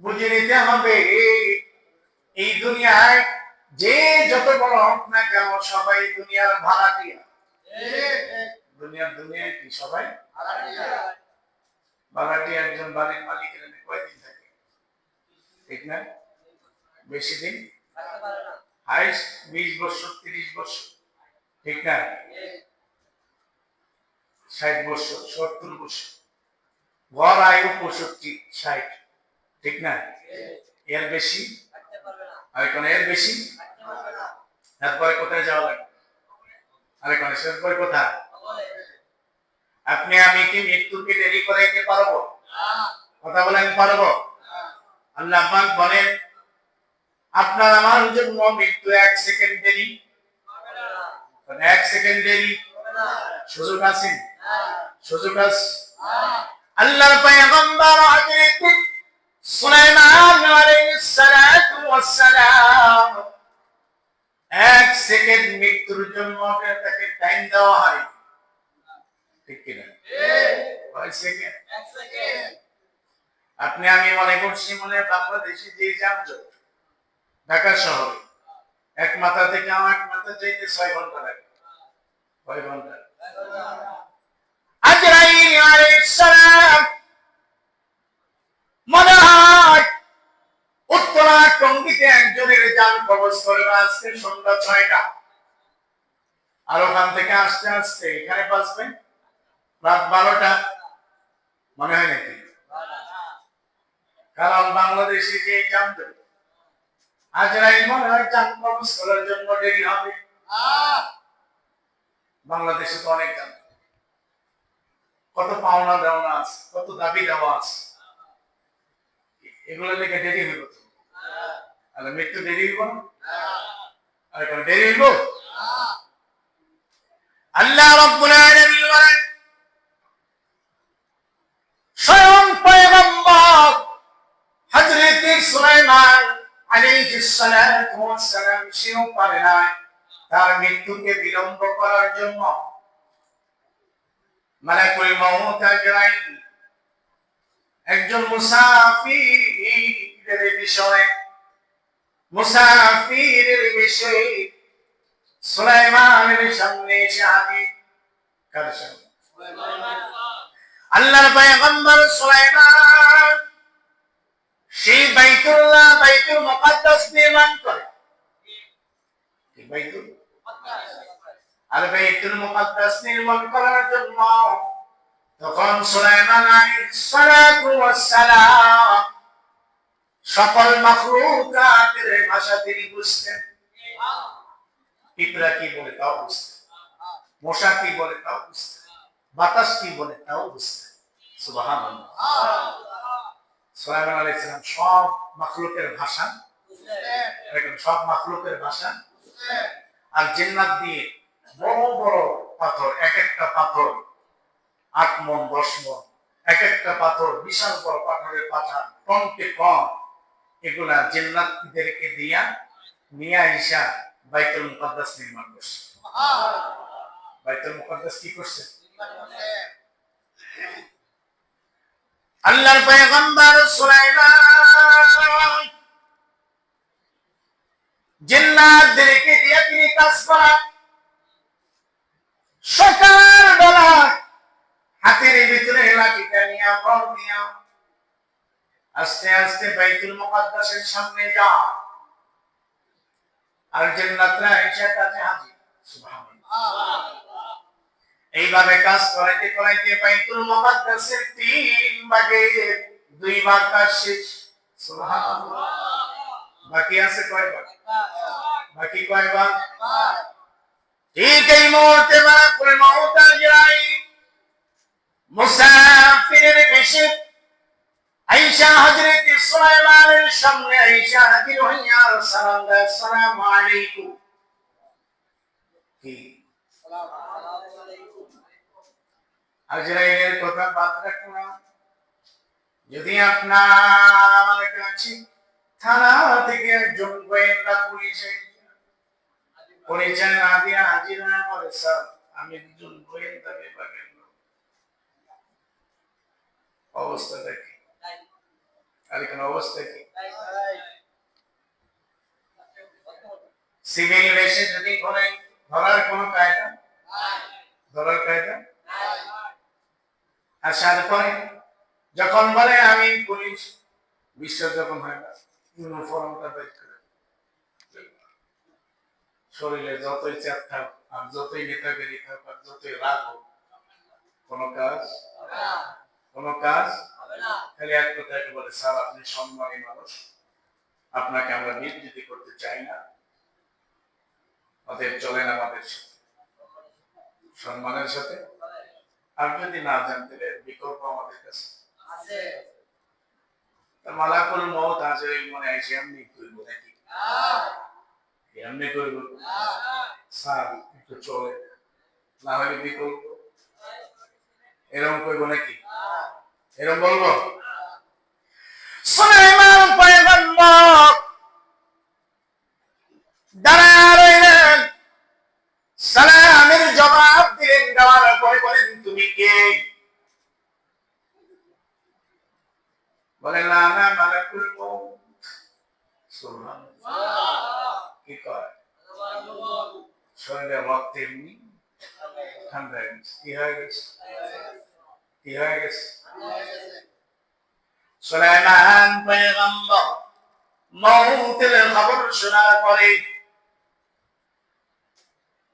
বুঝে নিতে হবে এই দুনিয়ায় যে যত বড় হোক না কেন সবাই দুনিয়ার ভাড়াটিয়া দুনিয়ায় কি সবাই ভাড়াটিয়া একজন বাড়ির মালিকের কয়দিন থাকে ঠিক না বেশি দিন হাইস্ট 20 বছর 30 বছর ঠিক না 60 বছর 70 বছর গড় আয়ু 65 60 ঠিক না এর বেশি আর কোন এর বেশি তারপরে কোথায় যাওয়া লাগে আরে কোন এরপরে কোথায় আপনি আমি কি মৃত্যুকে দেরি করাইতে পারবো কথা বলেন পারবো আল্লাহ পাক বলেন আপনার আমার জন্য মৃত্যু 1 সেকেন্ড দেরি 1 সেকেন্ড দেরি সুযোগ আছে? সুযোগ আছে। আল্লাহর পয়গম্বর হযরত সুলাইমান আলাইহিস সালাতু ওয়াস সালাম এক সেকেন্ড মৃত্যুর জন্য তাকে টাইম দেওয়া হয়, ঠিক কি না? কয় সেকেন্ড? এক সেকেন্ড। আপনি আমি মনে করছি মনে বাংলাদেশে যে যানজট ঢাকা শহরে এক মাথা থেকে এক মাথা যাইতে 6 ঘন্টা লাগে। কয় ঘন্টা? আজরাইল আলাইহিস সালাম মনে হয় উত্তরা টঙ্গীতে একজনের জান কবজ করবে আজকে সন্ধ্যা 6টা, আর ওখান থেকে আসতে আসতে এখানে বাঁচবে রাত 12টা, মনে হয় নাকি? কারণ বাংলাদেশে যে যানজট, আজরাইল মনে হয় জান কবজ করার জন্য দেরি হবে। বাংলাদেশে তো অনেক যানজট, কত পাওনা দেওয়া আছে, কত দাবি দেওয়া আছে, এগুলো লেগে দেরি হইব তো। আর মৃত্যু দেরি হইব না? আর কেন দেরি হইব? আল্লাহ রাব্বুল আলামিন বলেন স্বয়ং পয়গম্বর হযরত সুলাইমান আলাইহিস সালাতু ওয়াস সালাম সেও পারে না তার মৃত্যুকে বিলম্ব করার জন্য মালাকুল মাউত আজরাইল একজন মুসাফিরের বিষয়ে সুলাইমানের সামনে এসে হাজির। কার সামনে? আল্লাহর পয়গম্বর সুলাইমান সেই বাইতুল মুকাদ্দাস নির্মাণ করে। বাইতুল মুকাদ্দাস নির্মাণ করার জন্য তখন সুলাইমান আলাইহিস সালাতু ওয়াস সালাম সকল মাখলুকাতের ভাষা তিনি বুঝতেন। পিঁপড়া কি বলে তাও বুঝতেন, মশা কি বলে তাও বুঝতেন, বাতাস কি বলে তাও বুঝতেন। সুবহানাল্লাহ। সুলাইমান আলাইহিস সালাম সব মাখলুকের ভাষা বুঝতেন, সব মাখলুকের ভাষা বুঝতেন। আর জিন্নাত দিয়ে বড় বড় পাথর, এক একটা পাথর 8 মণ 10 মণ, এক একটা পাথর বিশাল বড় পাথরের পাথর টনকে টন, এগুলা জিন্নাতদেরকে দিয়া নিয়ে আইসা বাইতুল মুকাদ্দাস নির্মাণ করছে। বাইতুল মুকাদ্দাস কি করছে? আল্লাহর পয়গম্বর সুলাইমান জিন্নাতদেরকে দিয়ে তিনি কাজ করান। সকালবেলা হাতের ভিতরে লাঠিটা নিয়ে বল দিয়া আস্তে আস্তে বাইতুল মুকাদ্দাসের সামনে যা, আর জিন্নাতরা এসে কাছে হাজির। সুবহানাল্লাহ। এইভাবে কাজ করাইতে করাইতে বাইতুল মুকাদ্দাসের 3 ভাগে 2 ভাগ কাজ শেষ। সুবহানাল্লাহ। বাকি আছে কয় ভাগ? বাকি কয় ভাগ? ঠিক এই মুহূর্তে মালাকুল মাউত আজরাইল মুসাফিরের বেশে আয়েশা হযরত সুলাইমানের সামনে আয়েশা হাজির হইয়া সালাম দেয়, আসসালামু আলাইকুম। কি আসসালামু আলাইকুম? আজরাইলের কথা বাদ রাখুন না। যদি আপনার কাছে থানা থেকে একজন গোয়েন্দা পরিচয় না দিয়া হাজির না করে, স্যার আমি একজন গোয়েন্দা বিভাগের লোক, অবস্থাটা কি? আর এখানে অবস্থা কি? সিভিল বেশে যদি ধরার কোনো কায়দা, ধরার কায়দা আসার পরে যখন বলে আমি পুলিশ, বিশ্বাস যখন হয় না, ইউনিফর্মটা বের করে শরীরে যতই চাপ থাক আর যতই নেতাগিরি থাক আর যতই রাগ হোক, কোনো কাজ হবে না। খালি এক কথায় বলে, স্যার আপনি সম্মানী মানুষ, আপনাকে আমরা বিরক্তি করতে চাই না, অতএব চলেন আমাদের সাথে, সম্মানের সাথে। আর যদি না জানতে বিকল্প আমাদের কাছে আছে। মালাকুল মউত আজরাইল মনে হয় এমনি করব নাকি? এমনি করব স্যার, একটু চলে, না হলে বিকল্প এরকম কইব নাকি? এরকম বলবো? সুলাইমান পয়গম্বর দাঁড়ায় রইলেন, সালামের জবাব দিলেন, দেওয়ার পরে বলেন তুমি কে? বলেন আনা মালাকুল মউত। সুবহানাল্লাহ। কি কয়? শরীরে রক্ত এমনি ঠান্ডা হয়ে গেছে। কি হয়ে গেছে? কি হয়ে গেছে? সুলাইমান পয়গম্বর মউতের খবর শোনার পরে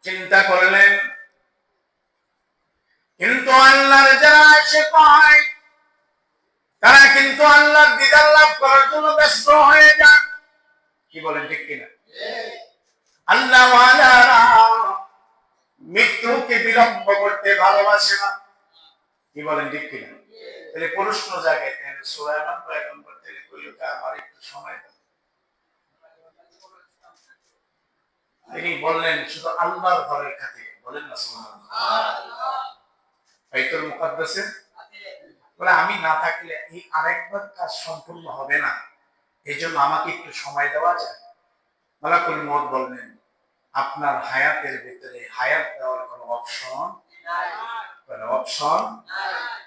চিন্তা করলেন, কিন্তু আল্লাহর যারা আশিক হয় তারা কিন্তু আল্লাহর দিদার লাভ করার জন্য ব্যস্ত হয়ে যান। কি বলেন ঠিক কিনা? আল্লাহ ওয়ালারা মৃত্যুকে বিলম্ব করতে ভালোবাসে না। কি বলেন ঠিক কিনা? তাহলে প্রশ্ন জাগে, সুলাইমান পয়গম্বর থেকে কইল আমার একটু সময় দাও। তিনি বললেন শুধু আল্লাহর ঘরের কাছে বলেন না সুবহানাল্লাহ। বাইতুল মুকাদ্দাসে বলে আমি না থাকলে এই আরেকবার কাজ সম্পূর্ণ হবে না, এজন্য আমাকে একটু সময় দেওয়া যায়? মালাকুল মউত বললেন আপনার হায়াতের ভিতরে হায়াত দেওয়ার কোনো অপশন নাই। কোনো অপশন নাই।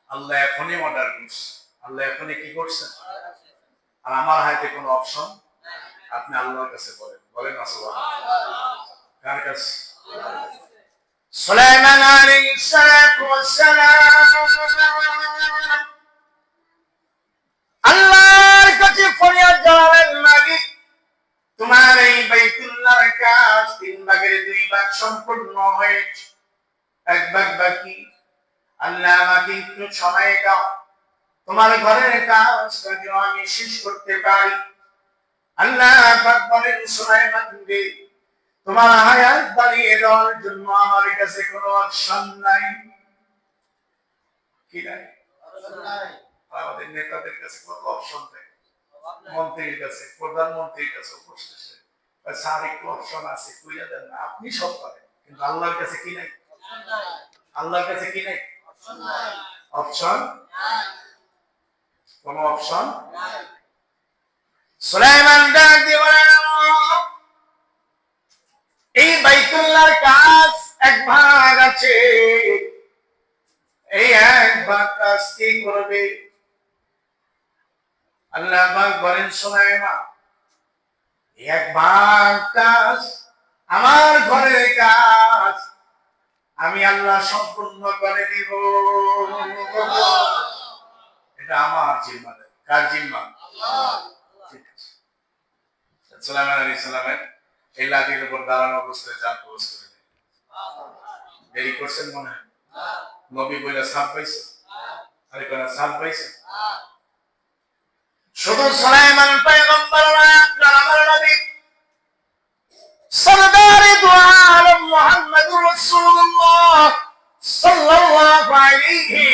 আল্লাহ এখনই অর্ডার করছে। আল্লাহ এখনই কি করছে? আর আমার হায়াতে কোনো অপশন নাই। আপনি আল্লাহর কাছে বলেন, বলেন না সুবহানাল্লাহ। কার কাছে? সুলাইমান আলাইহিস সালাতু ওয়াস সালাম আল্লাহর কাছে ফরিয়াদ জানালেন, মালিক তোমার এই বাইতুল্লাহর কাজ 3 ভাগের 2 ভাগ সম্পূর্ণ হয়েছে, 1 ভাগ বাকি। আল্লাহ আমাকে একটু সময় দাও, তোমার ঘরের কাজ যদি আমি শেষ করতে পারি। আল্লাহ পাক বলেন সুলাইমান রে, তোমার হায়াত বাড়িয়ে দেওয়ার জন্য আমার কাছে কোনো অপশন নাই। কি নাই? অপশন নাই। আমাদের নেতাদের কাছে কত অপশন দেয়, মন্ত্রীর কাছে, প্রধানমন্ত্রীর কাছে, উপস্থিত স্যার একটু অপশন আছে, কইয়া দেন না, আপনি সব পারেন, কিন্তু আল্লাহর কাছে কি নাই? আল্লাহর কাছে কি নাই? অপশন নাই। কোন অপশন নাই। সুলাইমান ডাক দিয়ে বলেন এই বাইতুল্লাহর কাজ 1 ভাগ আছে, এই 1 ভাগ কাজ কি করবে? আল্লাহ পাক বলেন সুলাইমান 1 ভাগ কাজ আমার ঘরের কাজ আমি আল্লাহ সম্পূর্ণ করে দিব। এটা আমার জিম্মাদারি। কার জিম্মা? আল্লাহ। ঠিক আছে। সুলাইমান আলাইহিস সালামের এই লাঠির উপর দাঁড়ানো অবস্থায় চাঁদ প্রবেশ করে দিলেন। দেরি করছেন মনে হয়? নবী বইলা সাপ পাইছে? আরে কোন সাপ পাইছে? শুধু সুলাইমান পয়গম্বর না, আপনার আমার নবী সরদারে দু আলম মুহাম্মদুর রাসূলুল্লাহ সাল্লাল্লাহু আলাইহি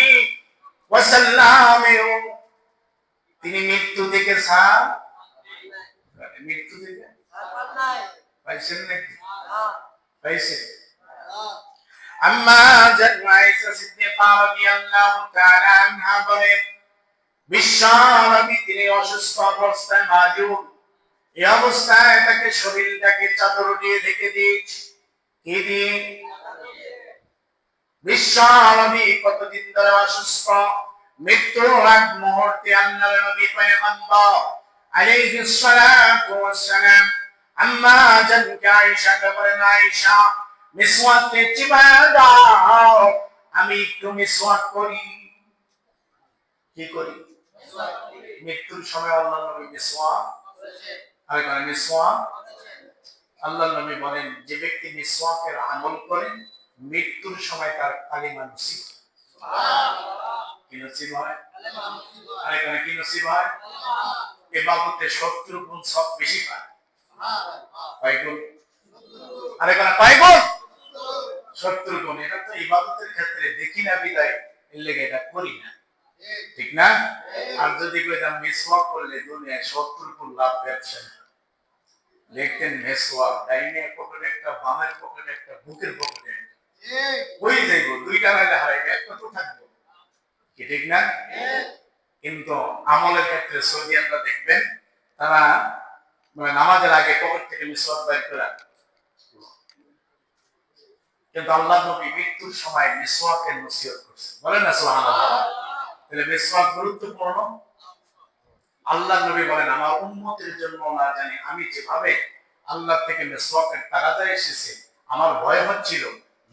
ওয়াসাল্লাম তিনি মৃত্যু থেকে সাপ মৃত্যু থেকে পাইছেন নাকি? পাইছেন। আম্মা জান্নাত আয়েশা সিদ্দিকা রাদিয়াল্লাহু তাআলা আনহা বলেন বিশ্বনবী তিনি অসুস্থ অবস্থায় মাজুর, এই অবস্থায় তাকে শরীরটাকে চাদর দিয়ে ঢেকে দিয়েছে। কি দিয়ে? বিশ্বনবী কতদিন ধরে অসুস্থ, মৃত্যুর আগ মুহূর্তে আল্লাহর নবী পয়গম্বর আলাইহিস সালাতু ওয়াস সালাম আম্মা জানকে আয়েশাকে বলেন আয়েশা মিসওয়াককে চিবায় দাও, আমি একটু মিসওয়াক করি। কি করি? মৃত্যুর সময় আল্লাহর নবী মিসওয়াক আর কোন মিসওয়াক আল্লাহর নবী বলেন যে ব্যক্তি মিসওয়াকের আমল করে মৃত্যুর সময় তার কালিমা নসিব। সুবহানাল্লাহ। কি নসিব হয়? কালিমা নসিব হয়। আর এখানে কি নসিব হয়? ইবাদতে 70 গুণ সব বেশি পায়। সুবহানাল্লাহ। কয় গুণ? আর এখানে কয় গুণ? 70 গুণ। এটা তো ইবাদতের ক্ষেত্রে দেখি না বিদায় এর লেগে এটা করি না, ঠিক না? আর যদি কইতাম মিসওয়াক করলে দুনিয়ায় 70 গুণ লাভ ব্যবসা, দেখতেন মিসওয়াক ডাইনে পকেটে একটা, বামের পকেটে একটা, বুকের পকেটে একটা, ওই যাইব 2টা নাইলে হারাইবে, একটা তো থাকবে। ঠিক না? কিন্তু আমলের ক্ষেত্রে সৌদি আমরা দেখবেন তারা মানে নামাজের আগে কবর থেকে মিসওয়াক বের করে, কিন্তু আল্লাহ নবী মৃত্যুর সময় মিসওয়াকের নসিহত করছেন। বলেন না সুবহানাল্লাহ। তাহলে মিসওয়াক গুরুত্বপূর্ণ। আল্লাহ নবী বলেন আমার উম্মতের জন্য না জানি আমি যেভাবে আল্লাহ থেকে মিসওয়াকের তাগাদা এসেছে আমার ভয় হচ্ছিল,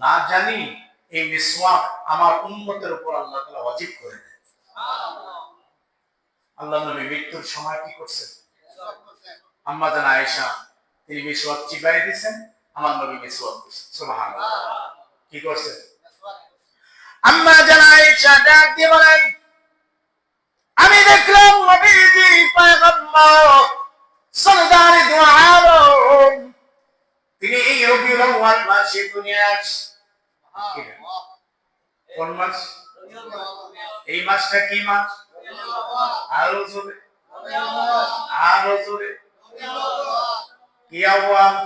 না জানি এই মিসওয়াক আমার উম্মতের উপর আল্লাহ তাআলা ওয়াজিব করে দেন। আল্লাহ নবী মৃত্যুর সময় কি করছেন? আম্মা জান আয়েশা তিনি মিসওয়াক চিবাই দিয়েছেন, আমার নবী মিসওয়াক করছেন। সুবহানাল্লাহ। কি করছেন? আম্মা জান আয়েশা ডাক দিয়ে বলেন আমি দেখলাম নবীজি পয়গম্বর সরদার দু আলম তিনি এই রবিউল আউয়াল মাসে দুনিয়ায় আসেন। কোন মাস? এই মাসটা কি মাস? আরো জোরে, আরো জোরে। কি আউয়াল?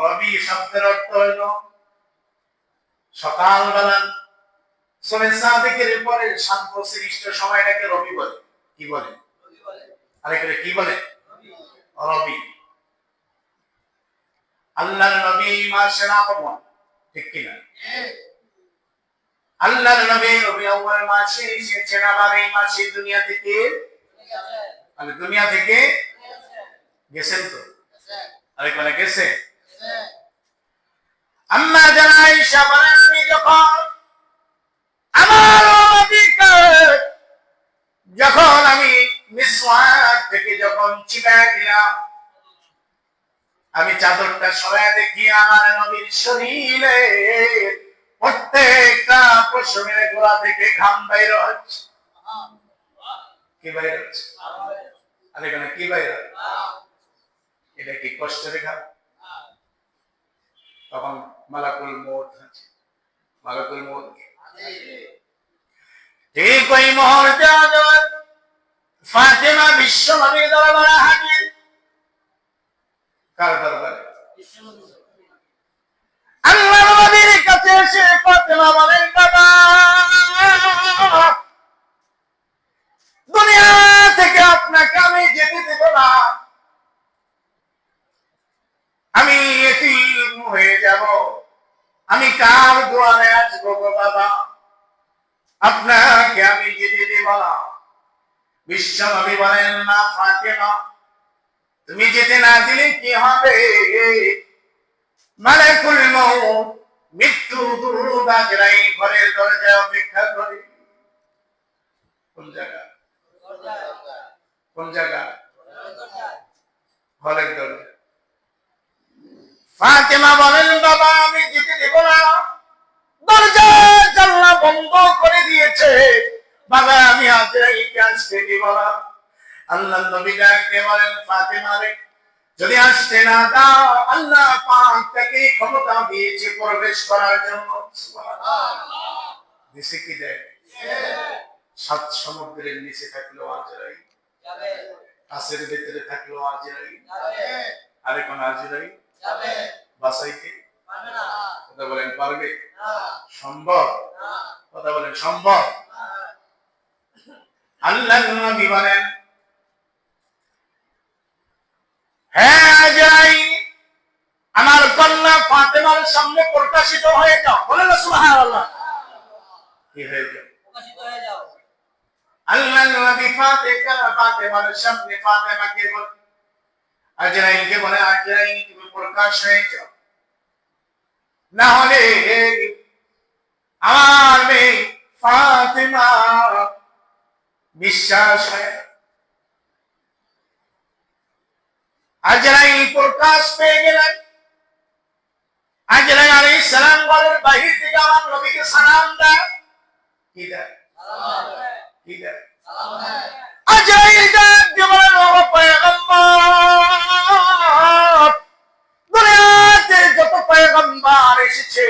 রবি শব্দের অর্থ হইল সকালবেলা সোমে সাদিকের পরে শান্ত সৃষ্ট সময়টাকে রবি বলে। কি বলে? আরেকটা কি বলে? রবি। আল্লাহর নবী মাসের আগমন, ঠিক কি না? আল্লাহর নবী রবিউল আউয়াল মাসে এসেছেন, আবার এই মাসে দুনিয়া থেকে গেছেন তো? আরেকটা গেছে। আম্মা জান আয়েশা বলেন আমি যখন আমি মিসওয়াক থেকে যখন চিবায় দিলাম আমি চাদরটা সরায় দেখি আমার নবীর শরীরে প্রত্যেকটা পশমের গোড়া থেকে ঘাম বাইর হচ্ছে। কি বাইর হচ্ছে? আরে কেন কি বাইর হচ্ছে? এটা কি কষ্টের ঘাম? তখন মালাকুল মউত আছে। মালাকুল মউত ঠিক ওই মুহূর্তে হযরত ফাতেমা বিশ্ব নবীর দরবারে হাজির। কার দরবারে? আল্লাহর নবীর কাছে এসে ফাতেমা বলেন বাবা দুনিয়া থেকে আপনাকে আমি যেতে দেব না, আমি এতিম হয়ে যাব, আমি কার দুয়ারে আসবো গো বাবা, আপনাকে আমি যেতে দেব না। বিশ্ব নবী বলেন না ফাতেমা তুমি যেতে না দিলে কি হবে? মালাকুল মউত মৃত্যু দূত আজরাইল ঘরের দরজায় অপেক্ষা করে। কোন জায়গা? কোন জায়গা? ঘরের দরজা। ফাতেমা বলেন বাবা আমি যেতে দেব না, দরজা জানলা বন্ধ করে দিয়েছে, বাবা আমি আজরাইলকে আসতে দেব না। আল্লাহর নবী ডাকতে বলেন ফাতেমা রে যদি আসতে না দাও আল্লাহ পাক তাকে ক্ষমতা দিয়েছে প্রবেশ করার জন্য। সুবহানাল্লাহ। দিছে কি দেয়? সাত সমুদ্রের নিচে থাকলেও আজরাইল যাবে, কাছের ভিতরে থাকলেও আজরাইল যাবে, আরে কোন আজরাইল যাবে বাঁচাইতে পারবে না। কথা বলেন পারবে? না। সম্ভব? না। কথা বলেন সম্ভব? না। আল্লাহর নবী বলেন হ্যাঁ আজরাইল আমার কন্যা ফাতেমার সামনে প্রকাশিত হয়ে যাও। বলেন না সুবহানাল্লাহ। কি হয়ে যাও? প্রকাশিত হয়ে যাও। আল্লাহর নবী ফাতেমার সামনে ফাতেমাকে বলে আজরাইলকে বলে আজরাইল তুমি প্রকাশ হয়ে যাও, না হলে আমার মেয়ে ফাতেমা বিশ্বাস হয়। আজরাইল প্রকাশ পেয়ে গেলেন। আজরাইল আলাইহিস সালাম ঘরের বাহির থেকে আমার নবীকে সালাম দেয়। কি দেয়? সালাম দেয়। কি দেয়? সালাম দেয়। আজরাইল ডাক দিয়ে বলেন ও পয়গম্বর দুনিয়াতে যত পয়গম্বর এসেছে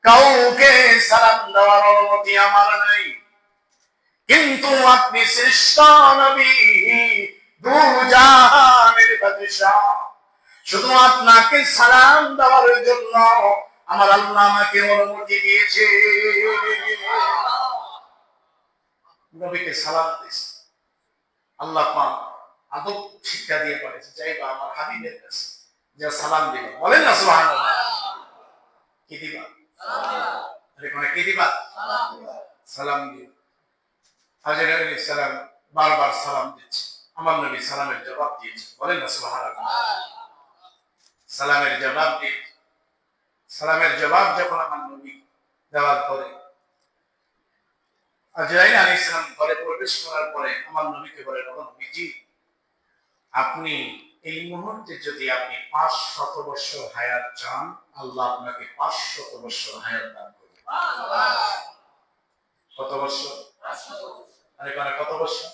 কাউকে সালাম দেওয়ার অনুমতি আমার নাই, কিন্তু আপনি শ্রেষ্ঠ নবী দু জাহানের বাদশা, শুধু আপনাকে সালাম দেওয়ার জন্য আমার আল্লাহ আমাকে অনুমতি দিয়েছে। নবীকে সালাম দিয়েছে। আল্লাহ পাক আদব শিক্ষা দিয়ে বলেছে, যাইবা আমার হাবিবের কাছে, যা সালাম দিবা। বলেন না সুবহানাল্লাহ। কি দিবা? কি দিবা? সালাম দিবা। হাজর আলাইহিস সালাম বারবার সালাম দিচ্ছে, আমার নবী সালামের জবাব দিয়েছে। বলেন না সুবহানাল্লাহ। সালামের জবাব দিয়ে, সালামের জবাব যখন আমার নবী দেওয়ার পরে আজরাইল আলাইহিস সালাম ঘরে প্রবেশ করার পরে আমার নবীকে বলেন, ও নবীজি, আপনি এই মুহূর্তে যদি আপনি 500 বছর হায়াত চান, আল্লাহ আপনাকে 500 বছর হায়াত দান করবে। কত বছর? আরে কত বছর?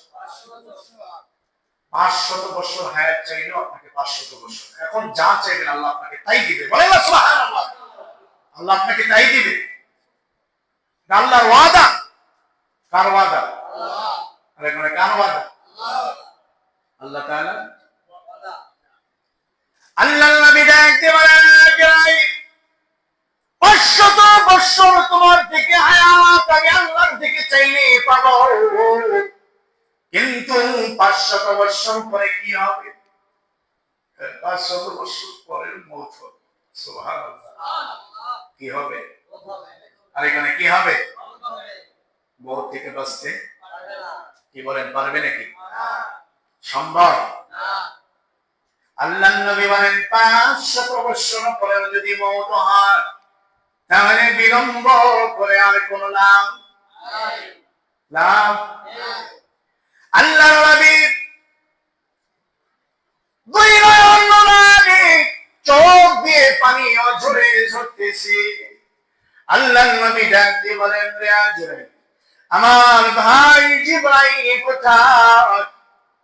500 বছর হায়াত চাইলেও আপনাকে 500 বছর। এখন যা চাইবেন আল্লাহ আপনাকে তাই দিবে। বলেন না সুবহানাল্লাহ। আল্লাহ আপনাকে তাই দিবে। আল্লাহর ওয়াদা। কার ওয়াদা? আল্লাহ। আরে কার ওয়াদা? আল্লাহ। আল্লাহ তাআলা ওয়াদা। আল্লাহর নবী ডাকতে বলেন, 500 বছর তোমার থেকে হায়াত আমি আল্লাহর থেকে চাইলে পাবো, কিন্তু 500 বছর পরে কি হবে? 500 বছর পরে মওত হবে। সুবহানাল্লাহ। কি হবে? আর এখানে কি হবে? মওত থেকে বাঁচতে পারবে না। কি বলেন, পারবে নাকি? সম্ভব না। আল্লাহর নবী বলেন, 500 বছর পরে যদি মওত হয়, তাহলে বিলম্ব করে আর কোন লাভ লাভ। আল্লাহর নবী দুই নয়ন নদী চোখ দিয়ে পানি ঝরে ঝরতেছে। আল্লাহর নবী ডাক দিয়ে বলেন, রে আজরাইল, আমার ভাই জিবরাইল কোথায়?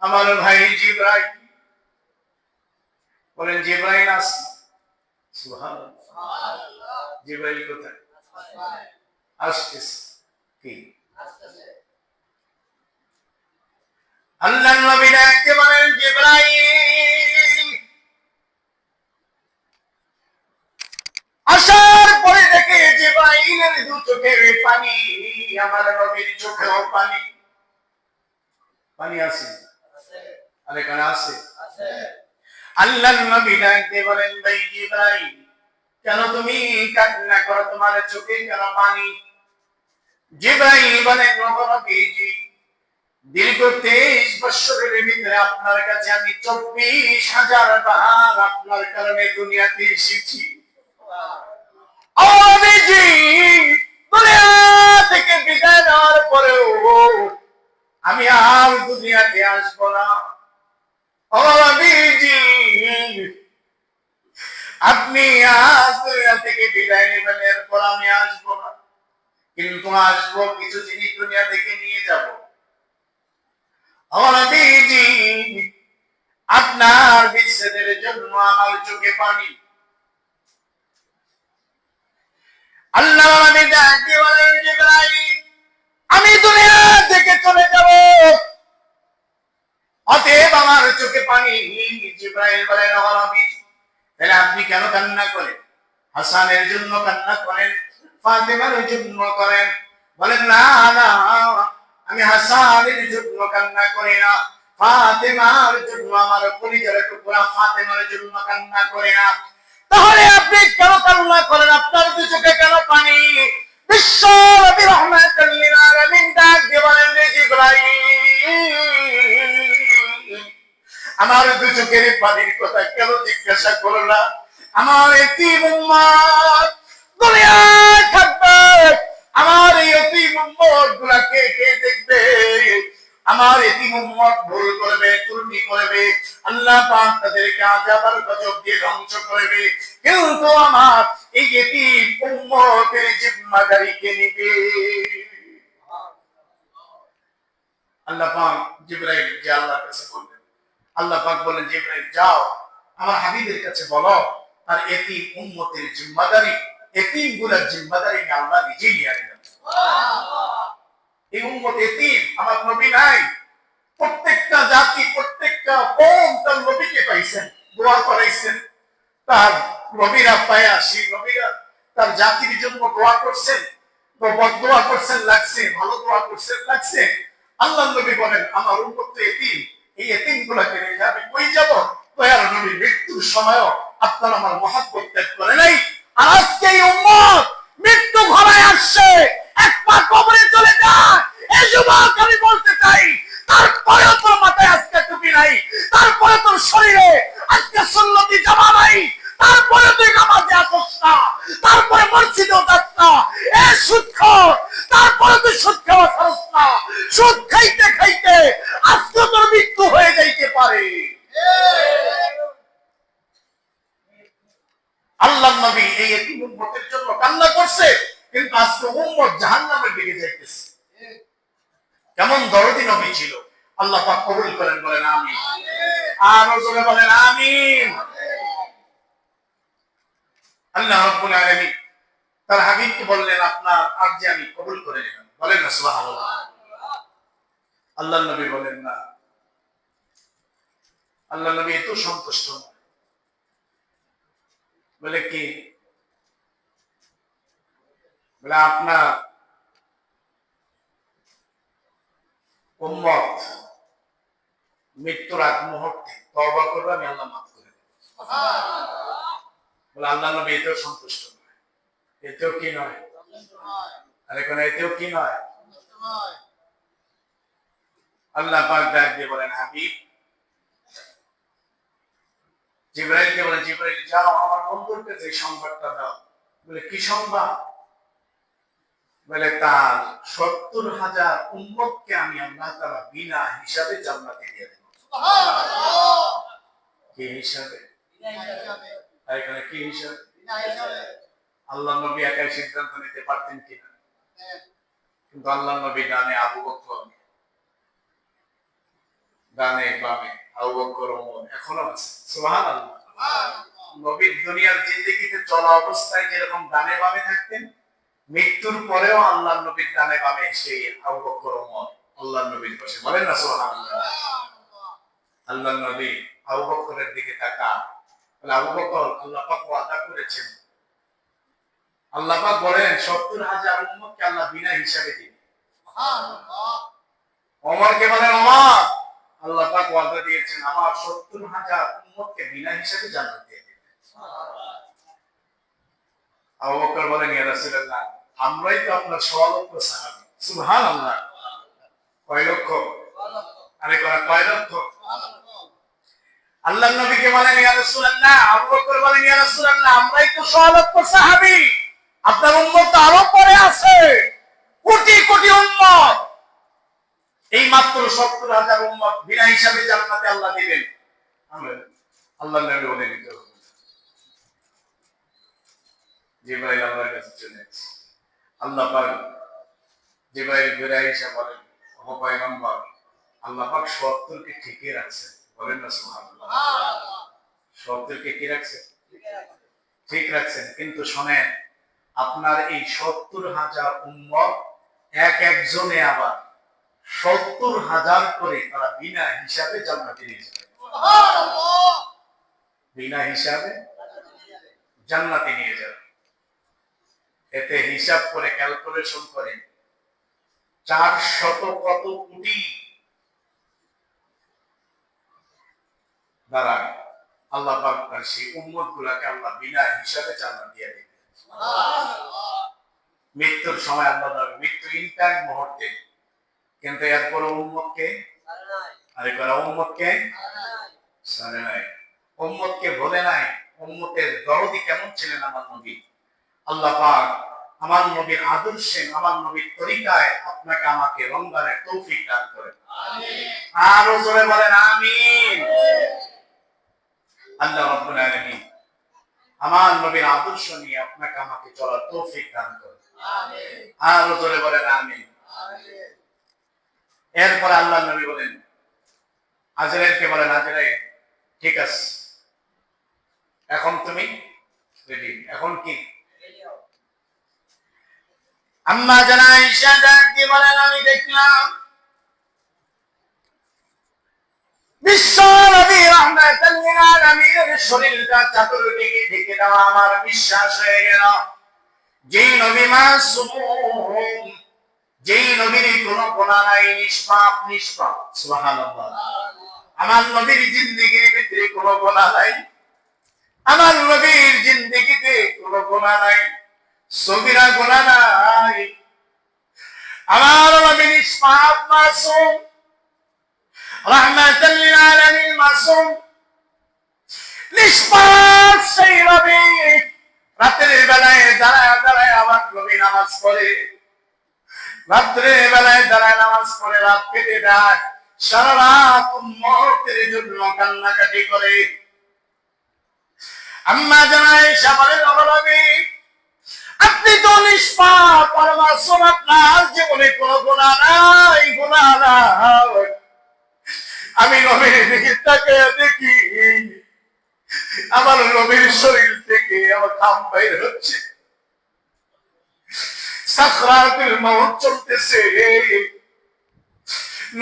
আমার ভাই জিবরাইল। বলেন, জিবরাইল আসছে। সুবহানাল্লাহ। জিবরাইল কোথায়? আসতেছে। কি আসতেছে? আল্লাহর নবী ডাকতে বলেন, জিবরাইল। আসার পরে দেখে জিবরাইলের দু চোখের পানি, আমার নবীর চোখেও পানি। পানি আছে? আর এখানে আছে? আল্লাহর নবী ডাকতে বলেন, ভাই জিবরাইল, কেন তুমি কান্না করো? তোমার চোখে কেন পানি? জিবরাইল বলেন, নবীজি, দীর্ঘ 23 বছরের ভিতরে আপনার কাছে আমি 24,000 বার আপনার কারণে দুনিয়াতে এসেছি। দুনিয়া থেকে বিদায় নেওয়ার পরেও আমি আর দুনিয়াতে আসবো না। আপনি আজ দুনিয়া থেকে বিদায় নেবেন, এরপর আমি আসবো না, কিন্তু আসবো, কিছু জিনিস দুনিয়া থেকে নিয়ে যাব। আপনার বিচ্ছেদের জন্য আমার চোখে পানি। আল্লাহ আমি দুনিয়া থেকে চলে যাব, অতএব আমার চোখে পানি। জিবরাইল বলেন, তাহলে আপনি কেন কান্না করেন? হাসানের জন্য কান্না করেন, ফাতেমার জন্য করেন? বলেন, না না, আমি হাসানের জন্য কান্না করি না, ফাতেমার জন্য, আমার কলিজার টুকরা ফাতেমার জন্য কান্না করি না। তাহলে আপনি কেন কান্না করেন? আপনার দু চোখে কেন পানি? বিশ্ব নবী রাহমাতুল লিল আলামিন ডাক দিয়ে বলেন, জিবরাইল, আমার দু চোখের পানির কথা কেন জিজ্ঞাসা করো না? আমার এতিম উম্মত দুনিয়ায় থাকবে, আমার এই এতিম উম্মত গুলাকে কে দেখবে? আমার এতিম উম্মত ভুল করবে, ত্রুটি করবে, আল্লাহ পাক তাদেরকে আযাবের গজব দিয়ে ধ্বংস করবে, কিন্তু আমার এই এতিম উম্মতের জিম্মাদারি কে নিবে? আল্লাহ পাক জিবরাইল যে আল্লাহর কাছে বললেন, আল্লাহ পাক বলেন, জিবরাইল যাও আমার হাবিবের কাছে বলো, আর এতিম উম্মতের জিম্মাদারি, এতিম গুলার জিম্মাদারি আল্লাহ নিজেই নিয়ে নেবেন। এই উম্মত এতিম, আমার নবী নাই। প্রত্যেকটা জাতি, প্রত্যেকটা কওম তার নবীকে পাইছেন, দোয়া করাইছেন, তার নবীরা পায়া, সেই নবীরা তার জাতির জন্য দোয়া করছেন, তো বদদোয়া করছেন লাগছে, ভালো দোয়া করছেন লাগছে। আল্লাহর নবী বলেন আমার উম্মত তো এতিম, এই এতিমগুলোকে রেখে আমি কই যাব? দয়ার নবী মৃত্যুর সময়ও আপনার আমার মহব্বত ত্যাগ করে নাই। আর আজকে এই উম্মত মৃত্যু ঘনায় আসছে, এক পা কবরে চলে যায়। এই যুবক আমি বলতে চাই, তারপরেও তোর মাথায় আজকে টুপি নাই, তারপরে তোর শরীরে আজকে সুন্নতি জামা নাই, তারপরে তুই নামাজে আসছ না, তারপরে মসজিদেও যাস না, এ সুদখোর, তারপরে তুই সুদ খাওয়া ছাড়ছ না। সুদ খাইতে খাইতে আজকে তোর মৃত্যু হয়ে যাইতে পারে। আল্লাহর নবী এই এতিম উম্মতের জন্য কান্না করছে, কিন্তু আজকে উম্মত জাহান্নামের দিকে যাইতেছে। কেমন দরদি নবী ছিল, আল্লাহ পাক কবুল করেন, বলেন আমিন। আর জোরে বলেন আমিন। আল্লাহ রাব্বুল আলামিন তার হাবিবকে বললেন আপনার আরজি আমি কবুল করে নিলাম, বলেন না সুবহানাল্লাহ। আল্লাহর নবী বলেন না, আল্লাহর নবী এত সন্তুষ্ট না। বলে কি? বলে আপনার উম্মত মৃত্যুর আগ মুহূর্তে তওবা করবে, আমি আল্লাহ মাফ করে দেব। বলে আল্লাহ নবী এতেও সন্তুষ্ট নয়, এতেও কি নয়, আর এখন এতেও কি নয়। আল্লাহ পাক ডাক দিয়ে বলেন হাবিব, জিবরাইলকে বলেন জিবরাইল যাও আমার বন্ধুর কাছে সংবাদটা দাও। বলে কি সংবাদ? বলে তার ৭০,০০০ উম্মতকে আমি আল্লাহ তাআলা বিনা হিসাবে জান্নাতে দিয়ে দেব। সুবহানাল্লাহ। কি হিসাবে? বিনা হিসাবে। এখানে কি হিসাবে? বিনা হিসাবে। আল্লাহ নবী একাই সিদ্ধান্ত নিতে পারতেন কিনা? কিন্তু আল্লাহ নবী ডানে আবু বকর, ডানে বামে আবু বকর, ওমর এখনো আছে। সুবহানাল্লাহ। নবী দুনিয়ার জিন্দেগিতে চলা অবস্থায় যেরকম ডানে বামে থাকতেন, মৃত্যুর পরেও আল্লাহর নবীর ডানে বামে সেই আবু বকর, ওমর আল্লাহর নবীর পাশে, বলেন না সুবহানাল্লাহ। আল্লাহর নবী আবু বকরের দিকে তাকান, বলে আবু বকর আল্লাহ পাক ওয়াদা করেছেন, আল্লাহ পাক বলেন ৭০,০০০ উম্মতকে আল্লাহ বিনা হিসাবে দিবেন। সুবহানাল্লাহ। ওমরকে বলেন ওমর আল্লাহ পাক ওয়াদা দিয়েছেন আমার ৭০,০০০ উম্মতকে বিনা হিসাবে জান্নাত দিয়ে দিবেন। সুবহানাল্লাহ। আবু বকর বলেন ইয়া রাসূলুল্লাহ আমরাই তো আপনার ১০০ লক্ষ সাহাবী। সুবহানাল্লাহ। কয় লক্ষ? আরে কয় লক্ষ? আল্লাহর নবীকে বলেন ইয়া রাসূলুল্লাহ, আবু বকর বলেন ইয়া রাসূলুল্লাহ আমরাই তো ১০০ লক্ষ সাহাবী, আপনার উম্মত আরো পরে আছে, কোটি কোটি উম্মত। এই মাত্র ৭০,০০০ উম্মত বিনা হিসাবে জান্নাতে আল্লাহ দিবেন। আল্লাহর নবী বলেন জিবরাইল আল্লাহর কাছে চলে গেছে। আল্লাহ পাক জিবরাইল ফিরে এসে বলেন ও পয়গম্বর আল্লাহ পাক ৭০ কে ঠিকই রাখছে, বলেন না সুবহানাল্লাহ। ৭০ কে কি রাখছে? ঠিক রাখছেন। কিন্তু শুনেন আপনার এই ৭০,০০০ উম্মত এক একজনে আবার ৭০,০০০ করে তারা বিনা হিসাবে জান্নাতে নিয়ে যাবে। সুবহানাল্লাহ। বিনা হিসাবে জান্নাতে নিয়ে যাবে। এতে হিসাব করে ক্যালকুলেশন করে ৪০০ কত কোটি দাঁড়ায় আল্লাহ পাক তার সেই উম্মত গুলাকে আল্লাহ বিনা হিসাবে জান্নাত দিয়ে দিবেন। সুবহানাল্লাহ। মৃত্যুর সময় আল্লাহ মৃত্যু ইনটাইম মুহূর্তে, কিন্তু এরপর উম্মতকে আরে করা উম্মতকে সারে নাই, উম্মতকে ভুলে নাই। উম্মতের দরদি কেমন ছিলেন আমার নবী। আল্লাহ পাক আমার নবীর আদর্শে, আমার নবীর তরিকায় আপনাকে আমাকে রমজানের তৌফিক দান করেন। আমিন। আরো জোরে বলেন আমিন। আল্লাহ রাব্বুল আলামিন আমার নবীর আদর্শ নিয়ে আপনাকে আমাকে চলার তৌফিক দান করেন। আমিন। আরো জোরে বলেন আমিন। আমিন। এরপর আল্লাহ নবী বলেন আজরাইলকে বলেন আজরাইল ঠিক আছে এখন তুমি রেডি, এখন কি? আম্মা জানা আয়েশা ডাক দিয়ে বলেন আমি দেখলাম বিশ্ব নবী রাহমাতাল লিল আলামিনের শরীরটা চতুর্দিকে ঢেকে দেওয়া। আমার বিশ্বাস হয়ে গেল যে নবী মাসুম, যেই নবীর কোনো গুনাহ নাই, নিষ্পাপ নিষ্পাপ। সুবহানাল্লাহ। আমার নবীর জিন্দেগির ভিতরে কোনো গুনাহ নাই, আমার নবীর জিন্দেগিতে কোনো গুনাহ নাই, সগীরা গুনাহ নাই। আমার নবী নিষ্পাপ মাসুম, রাহমাতাল লিল আলামিন মাসুম, নিষ্পাপ সেই নবী। রাতের বেলায় দাঁড়ায় দাঁড়ায় আমার নবী নামাজ পড়ে, রাত্রের বেলায় দাঁড়ায় নামাজ পড়ে, রাত কেটে যায়, সারা রাত উম্মতের জন্য কান্নাকাটি করে। আম্মা জানাই সাবরে নবী, আপনি তো নিষ্পাপ আর মাসুম, আপনার জীবনে কোনো গুনাহ নাই, গুনাহ নাই। আমি নবীর দিকে তাকিয়ে দেখি, আমার নবীর শরীর থেকে আমার ঘাম বাইর হচ্ছে, সাকরাতুল মউত চলতেছে।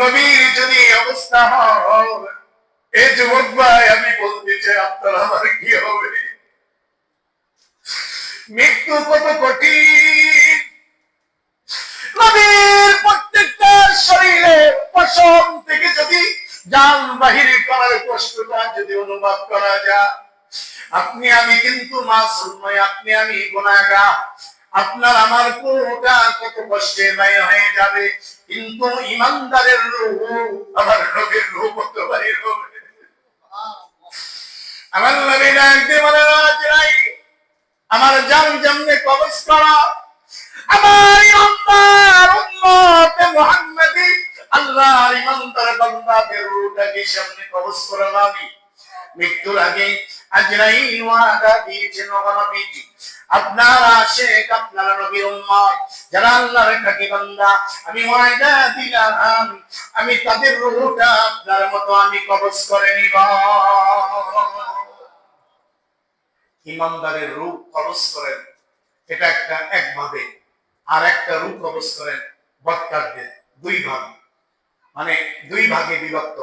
নবীর যদি অবস্থা হয়, এই যুবক ভাই আমি বলতে চাই আপনার আমার কি হবে? মৃত্যু কত কঠিন। নবীর প্রত্যেকটা শরীরের পশম থেকে যদি জান বাহির করার কষ্টটা যদি অনুভব করা যায়, আপনি আমি কিন্তু মাসুম নই, আপনি আমি গুনাহগার। আপনার আমার পুরোটা কত কষ্টে বাইর হয়ে যাবে, কিন্তু ইমানদারের রূহ আমার নবীর রূহ কত বাইর হবে। আমার নবী ডাকতে বলে, আমার জান জামনে কবজ করা, আমার ইমানদার উম্মত মুহাম্মাদি আল্লাহর ইমানদার বান্দাদের রূহটাকে সামনে কবজ করে নামি। মৃত্যুর আগে আজরাইল ওয়াদা দিয়েছেন নবীজি, আপনার আশিক, আপনার নবীর উম্মত যারা আল্লাহর খাঁটি বান্দা, আমি ওয়াদা দিলাম আমি তাদের রূহটা আপনার মতো আমি কবজ করে নিব। ইমানদারের রূহ কবজ করেন, এটা একটা একভাবে, আর একটা রূহ কবজ করেন বদকারদের, দুই ভাগ, মানে দুই ভাগে বিভক্ত।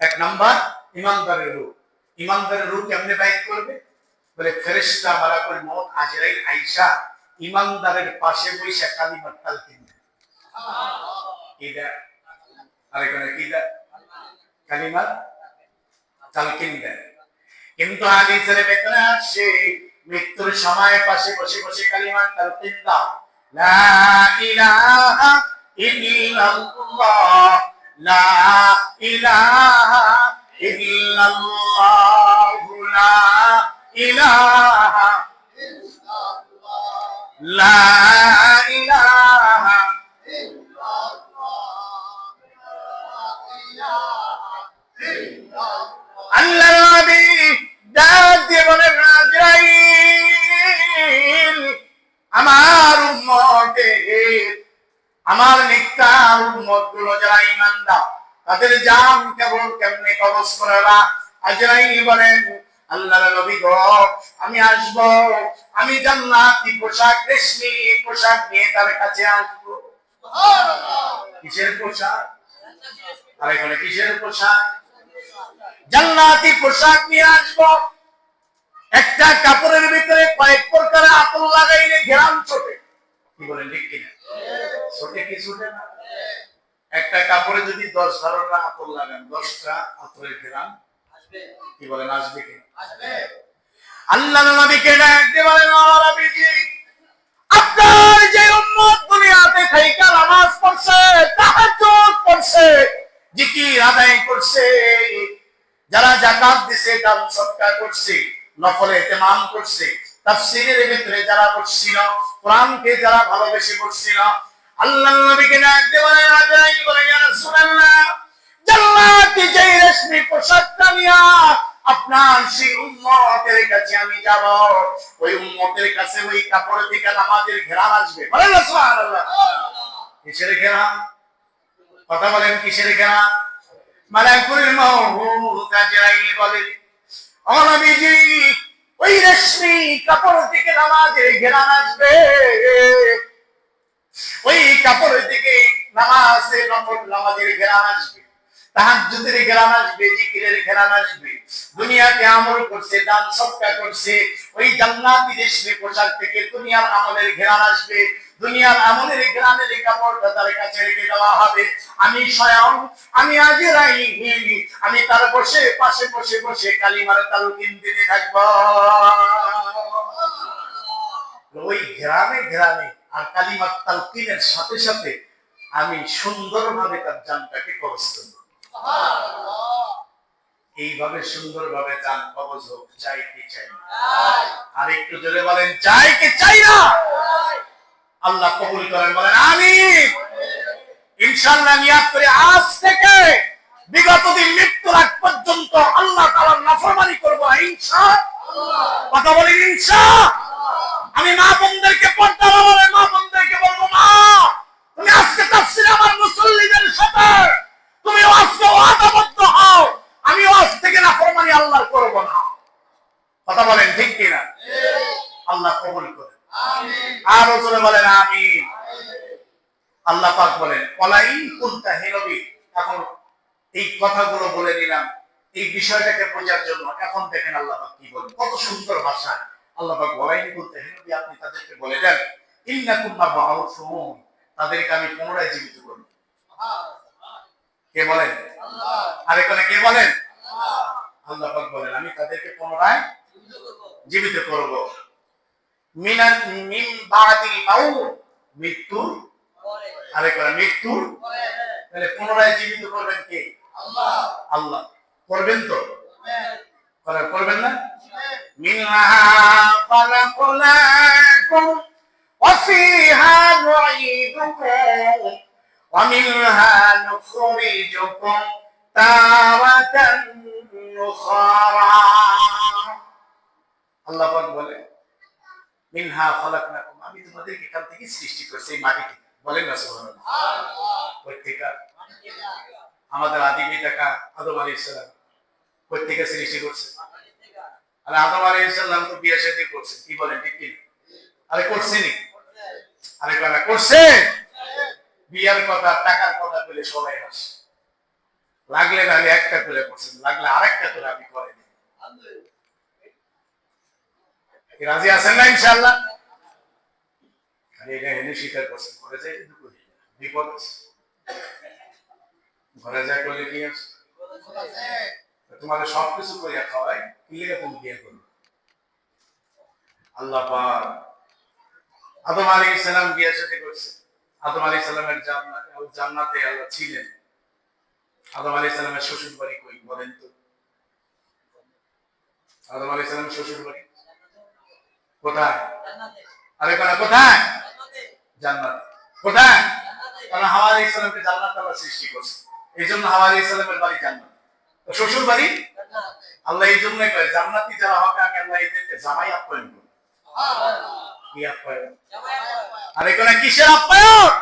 এক নাম্বার ইমানদারের রূহ। ইমানদারের রূহ কেমনে বাইর করবে? বলে ফেরেশতা মালাকুল মউত আজরাইল আয়েশা ইমানদারের পাশে বসে কালিমার তালকিন দেয়। কি দেয়? আরেকখানে কি দেয়? কালিমার তালকিন দেয়। কিন্তু হাদিসের ভেতরে আসে মৃত্যুর সময় পাশে বসে বসে কালিমার তালকিন দাও, লা ইলাহা ইল্লাল্লাহ, লা ইলাহা ইল্লাল্লাহ, লা ইলাহা ইল্লাল্লাহ, লা ইলাহা ইল্লাল্লাহ। আল্লাহর নবী ডাক দিয়ে বলেন, আজরাইল আমার উম্মতের, আমার নিকটার উম্মতগুলো যারা ঈমানদার, তাদের জান কেবল কেমনে কবজ করাবা? আজরাইল বলেন, আল্লাহর নবী গো, আমি আসব, আমি জান্নাতি পোশাক, রেশমি পোশাক নিয়ে তার কাছে আসব। কিসের পোশাক? আরেকখানে কিসের পোশাক? জান্নাতি পোশাক নিয়ে আসব। একটা কাপড়ের ভিতরে কয়েক প্রকার আতর লাগাইলে ঘেরান ছোটে, কি বলেন ঠিক কিনা? ছোটে কি ছোটে না? একটা কাপড়ে যদি 10 ধরনের আতর লাগান, 10টা আতরের ঘেরান আসবে, কি বলেন আসবে কি? আসবে। আল্লাহর নবীকে ডাকতে বলেন, নবীজি আপনার যে উম্মত দুনিয়াতে থাইকা নামাজ পড়ছে, তাহাজ্জুদ পড়ছে, জিকির আদায় করছে, যারা যাকাত দিছে, দান সদকা করছে, নফলে ইতিমাম করছে, তাফসীরের ভিতরে যারা পড়ছিল, কোরআনকে যারা ভালোবেসে পড়ছিল, আল্লাহর নবীকে ডাকতে বলেন, আজরাইল বলে, ইয়া রাসূলুল্লাহ জান্নাতি যে রেশমি পোশাকটা নিয়া আপনার সেই উম্মতের কাছে আমি যাব, ওই উম্মতের কাছে ওই কাপড় থেকে নামাজের ঘেরান আসবে। বলেন সুবহানাল্লাহ। কিসের ঘেরান? কথা বলেন, কিসের ঘেরান? মালাকুল মউত আজরাইল বলে, ও নবীজি ওই রেশমি কাপড় থেকে নামাজের ঘেরান আসবে, ওই কাপড় থেকে নামাজের নফল নামাজের ঘেরান আসবে, তাহাজ্জুদের ঘেরান আসবে, জিকিরের ঘেরান আসবে। দুনিয়াতে আমল করছে, দান সদকা করছে, ওই জান্নাতি রেশমি পোশাক থেকে দুনিয়ার আমলের ঘেরান আসবে। দুনিয়ার আমলের গ্রামের কাপড়টা তার কাছে রেখে দেওয়া হবে। আমি স্বয়ং আমি আজরাইল আমি তার পাশে বসে কালিমার তালকিন দিতে থাকবো। ওই গ্রামে আর কালিমার তালকিনের সাথে সাথে আমি সুন্দরভাবে তার জানটাকে কবজ করব। এইভাবে সুন্দরভাবে জান কবজ হোক, চাই কি চাই না? আর একটু জোরে বলেন, চাই কি চাই না? আল্লাহ কবুল করেন, বলেন আমিন। ইনশাআল্লাহ নিয়াত করে আজ থেকে বিগত দিন মৃত্যুর আগ পর্যন্ত আল্লাহ তাআলার নাফরমানি করব ইনশাআল্লাহ। কথা বলেন ইনশাআল্লাহ। আমি মা বোনদেরকে মা বোনদেরকে বলবো, মা তুমি আজকে তাফসীরে আমার মুসল্লিদের সাথে তুমি আজকে ওয়াদাবদ্ধ হও, আমি আজ থেকে নাফরমানি আল্লাহর করব না। কথা বলেন ঠিক কিনা? আল্লাহ কবুল করেন, আমিন। আর জোরে বলেন আমিন। আল্লাহ পাক বলেন, ওয়ালাইন কুনতা হে নবী, এখন এই কথাগুলো বলে দিলাম এই বিষয়টাকে বোঝার জন্য। এখন দেখেন আল্লাহ পাক কি বলেন, কত সুন্দর ভাষা। আল্লাহ পাক ওয়ালাইন কুনতা হে নবী, আপনি তাদেরকে বলে দেন ইন্নাকুম মাবউসুন, তাদেরকে আমি পুনরায় জীবিত করব। কে বলেন? আল্লাহ। আরেকখানে কে বলেন? আল্লাহ। আল্লাহ পাক বলেন, আমি তাদেরকে পুনরায় জীবিত করব। মিন বাদিল মাউত, মৃত্যুর পরে। আরেকবার মৃত্যুর পরে। তাহলে পুনরায় জীবিত করবেন কে? আল্লাহ। আল্লাহ করবেন তো? করবেন না? মিনহা খালাকনাকুম ওয়া ফিহা নুঈদুকুম ওয়া মিনহা নুখরিজুকুম তারাতান উখরা। আল্লাহ পাক বলে, মিনহা খালাকনাকুম, আমি তোমাদেরকে এখান থেকে সৃষ্টি করেছি, এই মাটি থেকে। বলেন না সুবহানাল্লাহ। আমাদের আদি পিতা আদম আলাইহিস সালাম প্রত্যেকে সৃষ্টি করছে। আর আদম আলাইহিস সালাম তো বিয়ে শাদী করছে, কি বলেন ঠিক কি? আরে করছেনি? আরে কারা করছে? বিয়ার কথা টাকার কথা বলে সবাই হাসে। লাগলে একটা করে করছেন, লাগলে আরেকটা করে আপনি করেন। রাজি আছেন না ইনশাআল্লাহ? এটা হেনে স্বীকার করছেন, ঘরে যাই বিপদ আছে। ঘরে যা করলে কি আছে? তোমাদের সবকিছু করিয়া খাওয়াই, কি লেগে তুমি বিয়ে করবে? আল্লাহ পাক আদম আলাইহিস সালাম বিয়ে শাদী করছে। আদম আলাইহিস সালামের জান্নাতে আল্লাহ ছিলেন। আদম আলাইহিস সালামের শ্বশুর বাড়ি কই বলেন তো? আদম আলাইহিস সালামের শ্বশুর বাড়ি কোথায়? জান্নাতে। আরে কোথায়? জান্নাতে। কোথায়? কারণ হাওয়া আলাইহিস সালামকে জান্নাত আল্লাহ সৃষ্টি করছে, এইজন্য হাওয়া আলাইহিস সালামের বাড়ি জান্নাত, শ্বশুর বাড়ি জান্নাত। আল্লাহ এইজন্যই কয় জান্নাতি যারা হবে আমি আল্লাহ এদেরকে জামাই আপ্যায়ন করব। সুবহানাল্লাহ। কি আপ্যায়ন? জামাই আপ্যায়ন। আরে কোন কিসের আপ্যায়ন?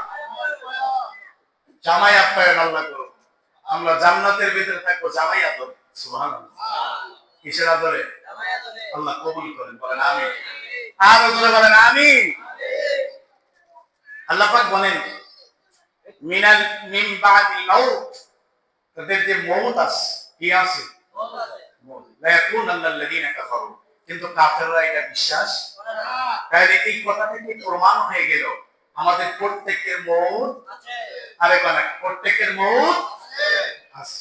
জামাই আপ্যায়ন আল্লাহ করব। আমরা জান্নাতের ভিতরে থাকবো জামাই আদর। সুবহানাল্লাহ। কিসের আদরে? জামাই আদরে। আল্লাহ কবুল করেন, বলেন আমিন। আর জোরে বলেন আমিন। আল্লাহ পাক বলেন মিন বাদিল মাউত, তাদের যে মওত আছে, কি আছে? মওত আছে। লা ইয়াকুনাল্লাযীনা কাফারু, কিন্তু কাফেররা এটা বিশ্বাস করে না। তাহলে এই কথা থেকে প্রমাণ হয়ে গেল আমাদের প্রত্যেকের মওত আছে। আরে কোন প্রত্যেকের মওত আছে।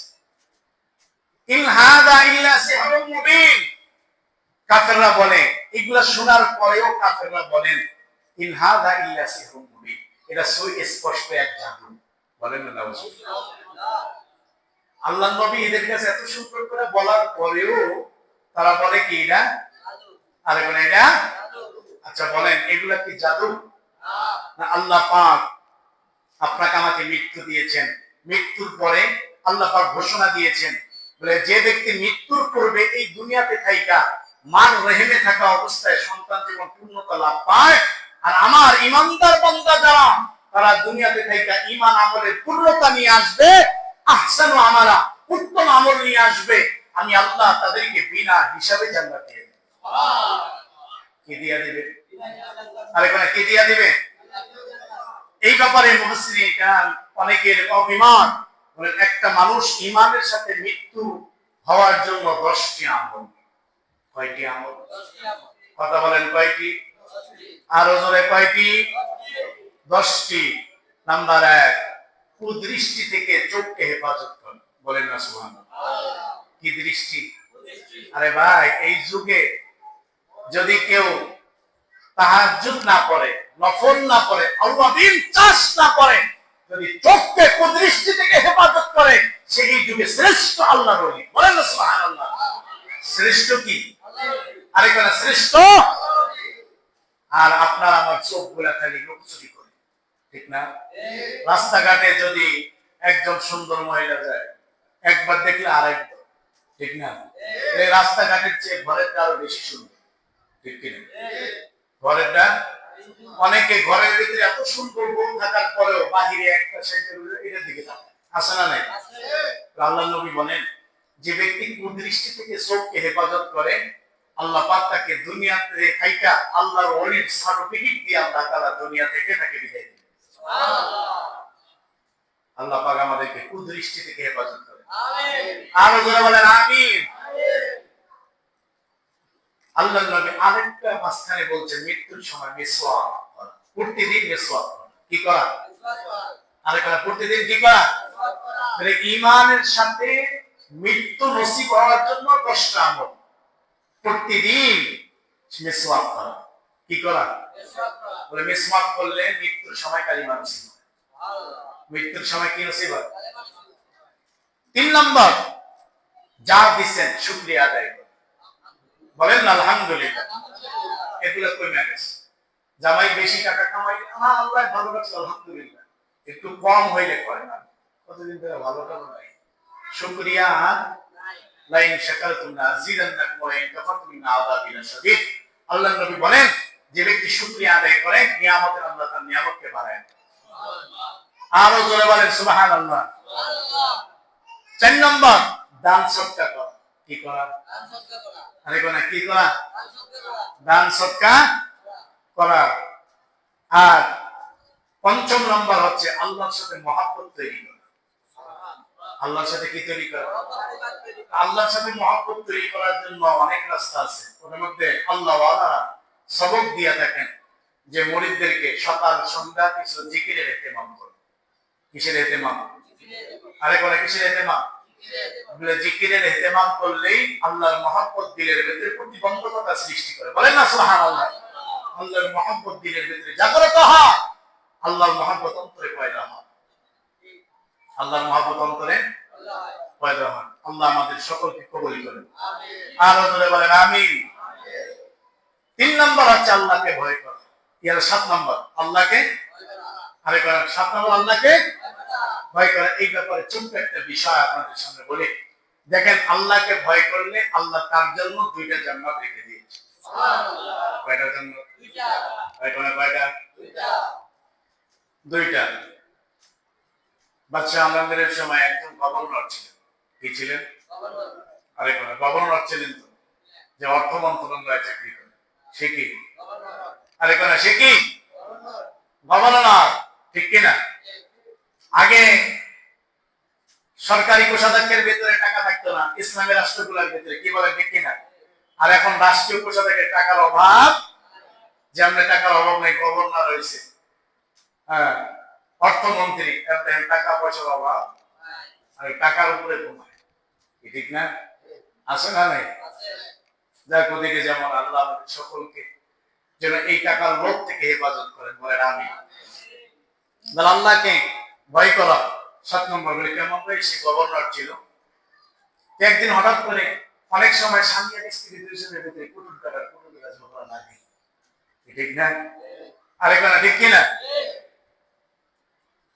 ইন হাযা ইল্লা সিহরুম মুবিন, কাফেররা বলে, এগুলা শোনার পরেও কাফেররা বলেন ইন হাযা ইল্লা সিহরুম মুবিন, এটা সুস্পষ্ট এক জাদু। বলেন না নাউজুবিল্লাহ। আল্লাহর নবী এদের কাছে এত সুন্দর করে বলার পরেও তারা বলে কি এটা জাদু। আরে কোন এটা জাদু। আচ্ছা বলেন এগুলা কি জাদু? না, আল্লাহ পাক আপনাকে আমাকে মৃত্যু দিয়েছেন, মৃত্যুর পরে আল্লাহ পাক ঘোষণা দিয়েছেন বলে যে ব্যক্তি মৃত্যুর পূর্বে এই দুনিয়াতে থাইকা মান রহিমে থাকা অবস্থায় সন্তান জীবন পূর্ণতা লাভ পায়, আর আমার ঈমানদার বান্দা যারা তারা দুনিয়াতে থাইকা ঈমান আমলের পূর্ণতা নিয়ে আসবে, আহসানু আমালা, উত্তম আমল নিয়ে আসবে, আমি আল্লাহ তাদেরকে বিনা হিসাবে জান্নাত দিয়ে দেব। সুবহানাল্লাহ। কি দিয়া দিবে? আরে কোন কি দিয়া দিবে? এই ব্যাপারে মুফাসসিরিন কেরাম অনেকের অভিমান, বলেন একটা মানুষ ঈমানের সাথে মৃত্যু হওয়ার জন্য 10টি আমল। কয়টি আমল? 10টি আমল। কথা বলেন কয়টি? 10টি। আরো জোরে কয়টি? 10টি। 10টি। নাম্বার 1, কুদৃষ্টি থেকে চোখকে হেফাজত করো। বলেন না সুবহানাল্লাহ। কি দৃষ্টি? আরে ভাই, এই যুগে যদি কেউ তাহাজ্জুদ না পড়ে, নফল না পড়ে, আউয়াবিন চাষ না করে, যদি চোখকে কুদৃষ্টি থেকে হেফাজত করে, সেই যুগে শ্রেষ্ঠ আল্লাহর ওলি। বলেন না সুবহানাল্লাহ। শ্রেষ্ঠ কি? আরেকটা শ্রেষ্ঠ। আর আপনার আমার চোখগুলা খালি লুকচুরি করে, ঠিক না? রাস্তাঘাটে যদি একজন সুন্দর মহিলা যায়, একবার দেখলে আরেকবার, ঠিক না? এই রাস্তাঘাটের চেয়ে ঘরেরটা আরো বেশি সুন্দর, ঠিক কিনা? ঘরেরটা, অনেকে ঘরের ভিতরে এত সুন্দর বউ থাকার পরেও বাহিরে একটা সাইকেল এটার দিকে তাকায়, আছে না নাই? আল্লাহর নবী বলেন, যে ব্যক্তি কুদৃষ্টি থেকে চোখকে হেফাজত করে, আল্লাহ পাক তাকে দুনিয়াতে থাইকা আল্লাহর ওলির সার্টিফিকেট দিয়ে আল্লাহ তাআলা দুনিয়া থেকে তাকে বিদায় দেন। সুবহানাল্লাহ। আল্লাহ পাক আমাদেরকে কুদৃষ্টি থেকে হেফাজত করে। আমিন। আরো জোরে বলেন আমিন। আল্লাহর নবী আরেকটা মাঝখানে বলছেন, মৃত্যুর সময় মিসওয়াক করা, প্রতিদিন মিসওয়াক করা। কি করা? মিসওয়াক করা। আরেকটা প্রতিদিন কি করা? মিসওয়াক করা। মানে ঈমানের সাথে মৃত্যু নসিব হওয়ার জন্য 10টা আমল। প্রতিদিন মিসওয়াক করা। কি করা? মিসওয়াক করা। বলে মিসওয়াক করলে মৃত্যুর সময় কালিমা নসিব হয়। সুবহানাল্লাহ। মৃত্যুর সময় কি নসিব হয়? কালিমা নসিব হয়। 3 নম্বর, যা দিবেন শুকরিয়া আদায় করুন। বলেন আলহামদুলিল্লাহ। এগুলো কমে গেছে। জামাই বেশি টাকা কামাই, আল্লাহ ভালো রাখছে আলহামদুলিল্লাহ। একটু কম হইলে করে না, কতদিন ধরে ভালো টাকা নাই, শুকরিয়া লা ইন শাকারতুম লাযিদান্নাকুম ওয়া ইন কাফারতুম ইন্না আযাবি লাশাদীদ। আল্লাহর নবী বলেন, যে ব্যক্তি শুকরিয়া আদায় করে, নিয়ামতের আল্লাহ তার নিয়ামতকে বাড়ায়। সুবহানাল্লাহ। আরো জোরে বলেন সুবহানাল্লাহ। সুবহানাল্লাহ। 4 নম্বর, দান সদকা করা। কি করা? দান সদকা করা। আরে কোন কি করা? দান সদকা করা। দান সদকা করা। আর 5ম নম্বর হচ্ছে আল্লাহর সাথে মহব্বত তৈরি করা। আল্লাহর সাথে কি তৈরি করা? আল্লাহর সাথে মহব্বত তৈরি করার জন্য অনেক রাস্তা আছে। ওর মধ্যে আল্লাহ ওয়ালারা সবক দিয়ে থাকেন যে মুরিদদেরকে সকাল সন্ধ্যা কিছু জিকিরের ইহতিমাম করো। কিসের ইহতিমাম? আরে কোন কিসের ইহতিমাম? বলে জিকিরের ইহতিমাম করলেই আল্লাহর মহব্বত দিলের ভিতরে প্রতিবন্ধকতা সৃষ্টি করে। বলেন না সুবহানাল্লাহ। আল্লাহর মহব্বত দিলের ভিতরে জাগ্রত হয়, আল্লাহর মহব্বত অন্তরে পয়দা হয়। আল্লাহর মহব্বত অন্তরে পয়দা হয়। আল্লাহ আমাদের সকলকে কবুল করেন। আমিন। আর জোরে বলেন আমিন। 3 নম্বর হচ্ছে আল্লাহকে ভয় করা। এর 7 নম্বর আল্লাহকে ভয় করা। আরে কোন 7 নম্বর আল্লাহকে ভয় করা। এই ব্যাপারে ছোট্ট একটা বিষয় আপনাদের সামনে বলি। দেখেন, আল্লাহকে ভয় করলে আল্লাহ তার জন্য 2টা জান্নাত রেখে দিয়েছে। সুবহানাল্লাহ। কয়টা জান্নাত? 2টা। কয়টা? 2টা। 2টা। বাদশা আলমগীরের সময় একজন গভর্নর ছিলেন। কি ছিলেন? গভর্নর। আরে কোন গভর্নর ছিলেন তো, যে অর্থ মন্ত্রণালয়ে চাকরি করে। সে কি? গভর্নর। আরে কোন সে কি? গভর্নর। গভর্নর, ঠিক কি না? আগে সরকারি কোষাধ্যক্ষের ভিতরে টাকা থাকতো না, ইসলামী রাষ্ট্রগুলোর ভিতরে, কি বলেন ঠিক কি না? আর এখন রাষ্ট্রীয় কোষাধ্যক্ষের টাকার অভাব, যেমন টাকার অভাব নেই, গভর্নর হয়েছে, হ্যাঁ, অর্থমন্ত্রী, টাকা পয়সার অভাব, আর টাকার উপরে ঘুমায়, ঠিক না? আছে না নাই? যাক, ওদিকে যেমন আল্লাহ আমাদের সকলকে যেন এই টাকার লোভ থেকে হেফাজত করেন। বলেন আমিন। আল্লাহকে ভয় করা 7 নম্বর। বলে কেমন ভাই? সে গভর্নর ছিল। একদিন হঠাৎ করে, অনেক সময় স্বামী আর স্ত্রী দুইজনের ভিতরে কুটুর ঝগড়া লাগে, ঠিক না? আরেকটা ঠিক কিনা?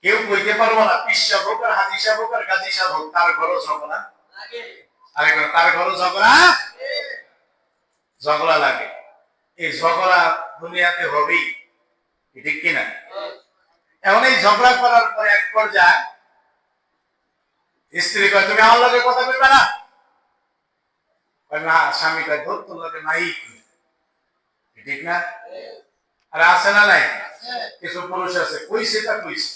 কেউ কইতে পারবো না, পীর সাহেব হোক আর হাজী সাহেব হোক আর গাজী সাহেব হোক, তার ঘরও ঝগড়া লাগে। আরেকটা তার ঘরও ঝগড়া লাগে। এই ঝগড়া দুনিয়াতে হবেই, ঠিক কিনা? এখন এই ঝগড়া করার পরে এক পর্যায়ে স্ত্রী কয়, তুমি আমার লগে কথা বলবে না? না। স্বামী কয়, ধর তোর লগে নাই, ঠিক না? আরে আছে না নাই? কিছু পুরুষ আছে, কইছে তা কইছে,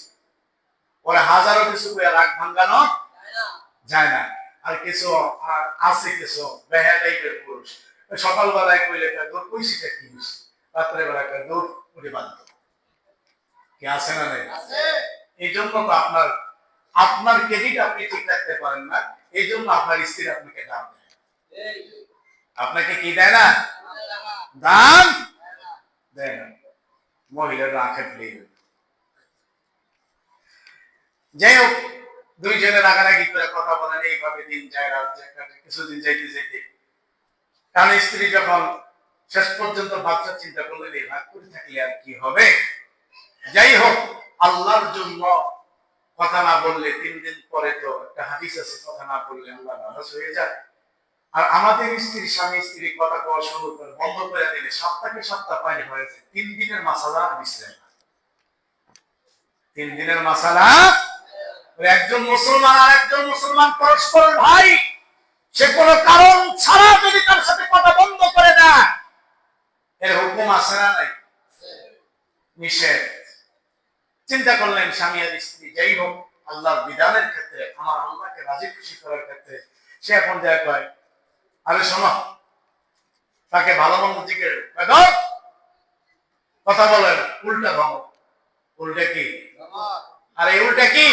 ওরা হাজারো কিছু রাগ ভাঙ্গানো যায় না। আর কিছু আছে, কিছু বেহা টাইপের পুরুষ, সকালবেলায় কইলে কয়, তোর কইছিটা কি হইছে, রাত্রে বেলায় কয়, দৌড় উঠে বাঁধ। কি আছে না নাই? এই জন্য তো আপনার আপনার ক্রেডিট আপনি ঠিক রাখতে পারেন না, এই জন্য আপনার স্ত্রী আপনাকে দাম দেয়। আপনাকে কি দেয় না? দাম দেয় না। মহিলারা আঁখে ফেলে। যাই হোক, দুইজনে রাগারাগি করে কথা বলেন, এইভাবে দিন যায়, রাত যায়, কিছুদিন যাইতে যাইতে কারণ স্ত্রী যখন শেষ পর্যন্ত বাচ্চা চিন্তা করলেন এই ভাগ করে থাকলে আর কি হবে। যাই হোক, আল্লাহর জন্য কথা না বললে 3 দিন পরে তো একটা হাদিস আছে, কথা না বললে আল্লাহ নারাজ হয়ে যায়। আর আমাদের স্ত্রী স্বামী স্ত্রী কথা কওয়া শুরু করে বন্ধ করে দিলে সপ্তাহে সপ্তাহ পানি হয়েছে, 3 দিনের মাসালা বিশ্রাম। 3 দিনের মাসালা। একজন মুসলমান আর একজন মুসলমান পরস্পর ভাই, সে কোনো কারণ ছাড়া যদি তার সাথে কথা বন্ধ করে দেয়, এর হুকুম আছে না নাই? নিষেধ। চিন্তা করলেন স্বামী আর স্ত্রী, যাই হোক আল্লাহর বিধানের ক্ষেত্রে, আমার আল্লাহকে রাজি খুশি করার ক্ষেত্রে সে এখন যা কয়, আরে শোনো, তাকে ভালো মন্দ দিকে কথা বলেন, উল্টা ধমক। উল্টা কি? আর এই উল্টা কি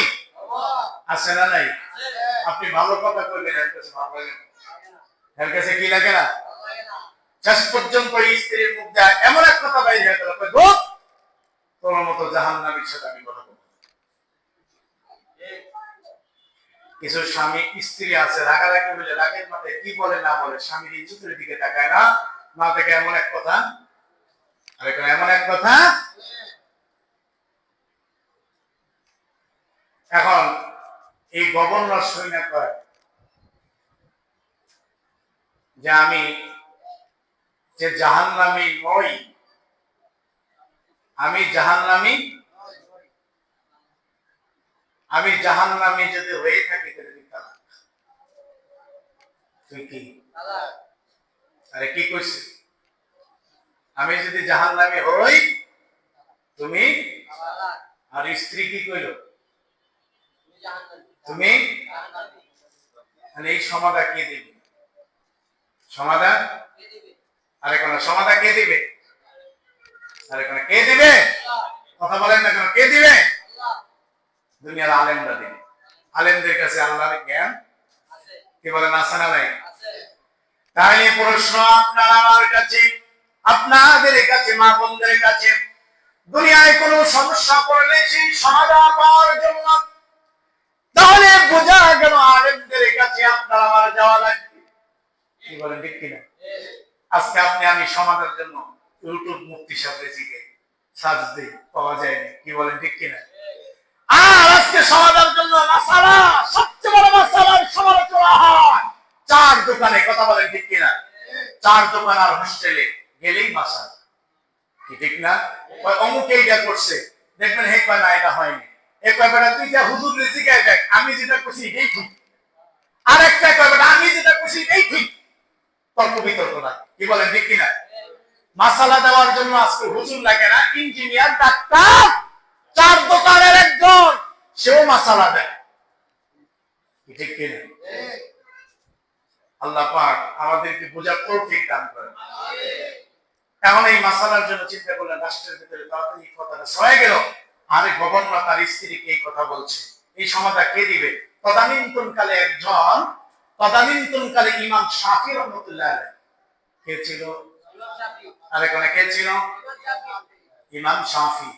আছে না নাই? আপনি ভালো কথা কইলেন, এর কাছে ভালো লাগে না, এর কাছে কি লাগে না? শেষ পর্যন্ত স্ত্রীর মুখ দিয়ে এমন এক কথা বাইরে হয়ে গেল, তোমার মতো জাহান্নামীর সাথে আমি কথা বলবো। কিছু স্বামী স্ত্রী আছে রাগারাগি হলে রাগের মাথায় কি বলে না বলে স্বামীর ইজ্জতের দিকে তাকায় না, না দেখে এমন এক কথা আর এমন এক কথা। এখন এই গভর্নর সৈন্য কয় যে আমি যে জাহান্নামী নই, আমি জাহান্নামী, আমি জাহান্নামী যদি হয়ে থাকি তাহলে তালাক। তুই কি? আরে কি কইছিস? আমি যদি জাহান্নামী হই তুমি, আর স্ত্রী কি কইল? তুমি। এই সমাধান কে দিবে? সমাধান আরে কোন সমাধান কে দিবে? আরে কোন কে দিবে? কথা বলেন না কেন? কে দিবে? দুনিয়ার আলেমরা দিবে। আলেমদের কাছে আল্লাহর জ্ঞান আছে, কি বলেন আছে না নাই? তাহলে প্রশ্ন আপনার আমার কাছে, আপনাদের কাছে, মা বোনদের কাছে, দুনিয়ায় কোনো সমস্যা পড়লে সেই সমাধান পাওয়ার জন্য তাহলে বোঝা গেল আলেমদের কাছে আপনার আমার যাওয়া লাগবে। কি বলেন ঠিক কিনা? আজকে আপনি আমি সমাধানের জন্য ইউটিউব মুফতি সাহেবের দিকে সার্চ দিই, পাওয়া যায়নি। কি বলেন ঠিক কিনা? আর আজকে সমাধানের জন্য মাসালা, সবচেয়ে বড় মাসালার সমালোচনা হয় 4 দোকানে। কথা বলেন ঠিক কিনা? 4 দোকান আর হোস্টেলে গেলেই মাসালা। কি ঠিক না? ওই অমুক এইটা করছে, দেখবেন হে কয় না এটা হয়নি। এই কয়টা তুই যা হুজুর জিগায় দেখ, আমি যেটা করছি এটাই ঠিক। আর একটা কয়টা আমি যেটা করছি এটাই ঠিক। তর্ক বিতর্ক না। কি বলেন ঠিক কিনা? মাসালা দেওয়ার জন্য আজকে হুজুর লাগে না, ইঞ্জিনিয়ার, ডাক্তার, 4 দোকানের একজন সেও মাসালা দেয়। কি ঠিক কিনা? আল্লাহ পাক আমাদেরকে বোঝার তৌফিক দান করেন। এখন এই মাসালার জন্য চিন্তা করলেন, রাষ্ট্রের ভিতরে তাড়াতাড়ি কথাটা ছড়ায় গেল। আরে গভর্নর তার স্ত্রীকে এই কথা বলছে, এই সমাধান কে দিবে? তদানীন্তনকালে একজন, তদানীন্তনকালে ইমাম শাফি রহমতুল্লাহ আলাইহি। কে ছিল? আরে কোন কে ছিল? ইমাম শাফি।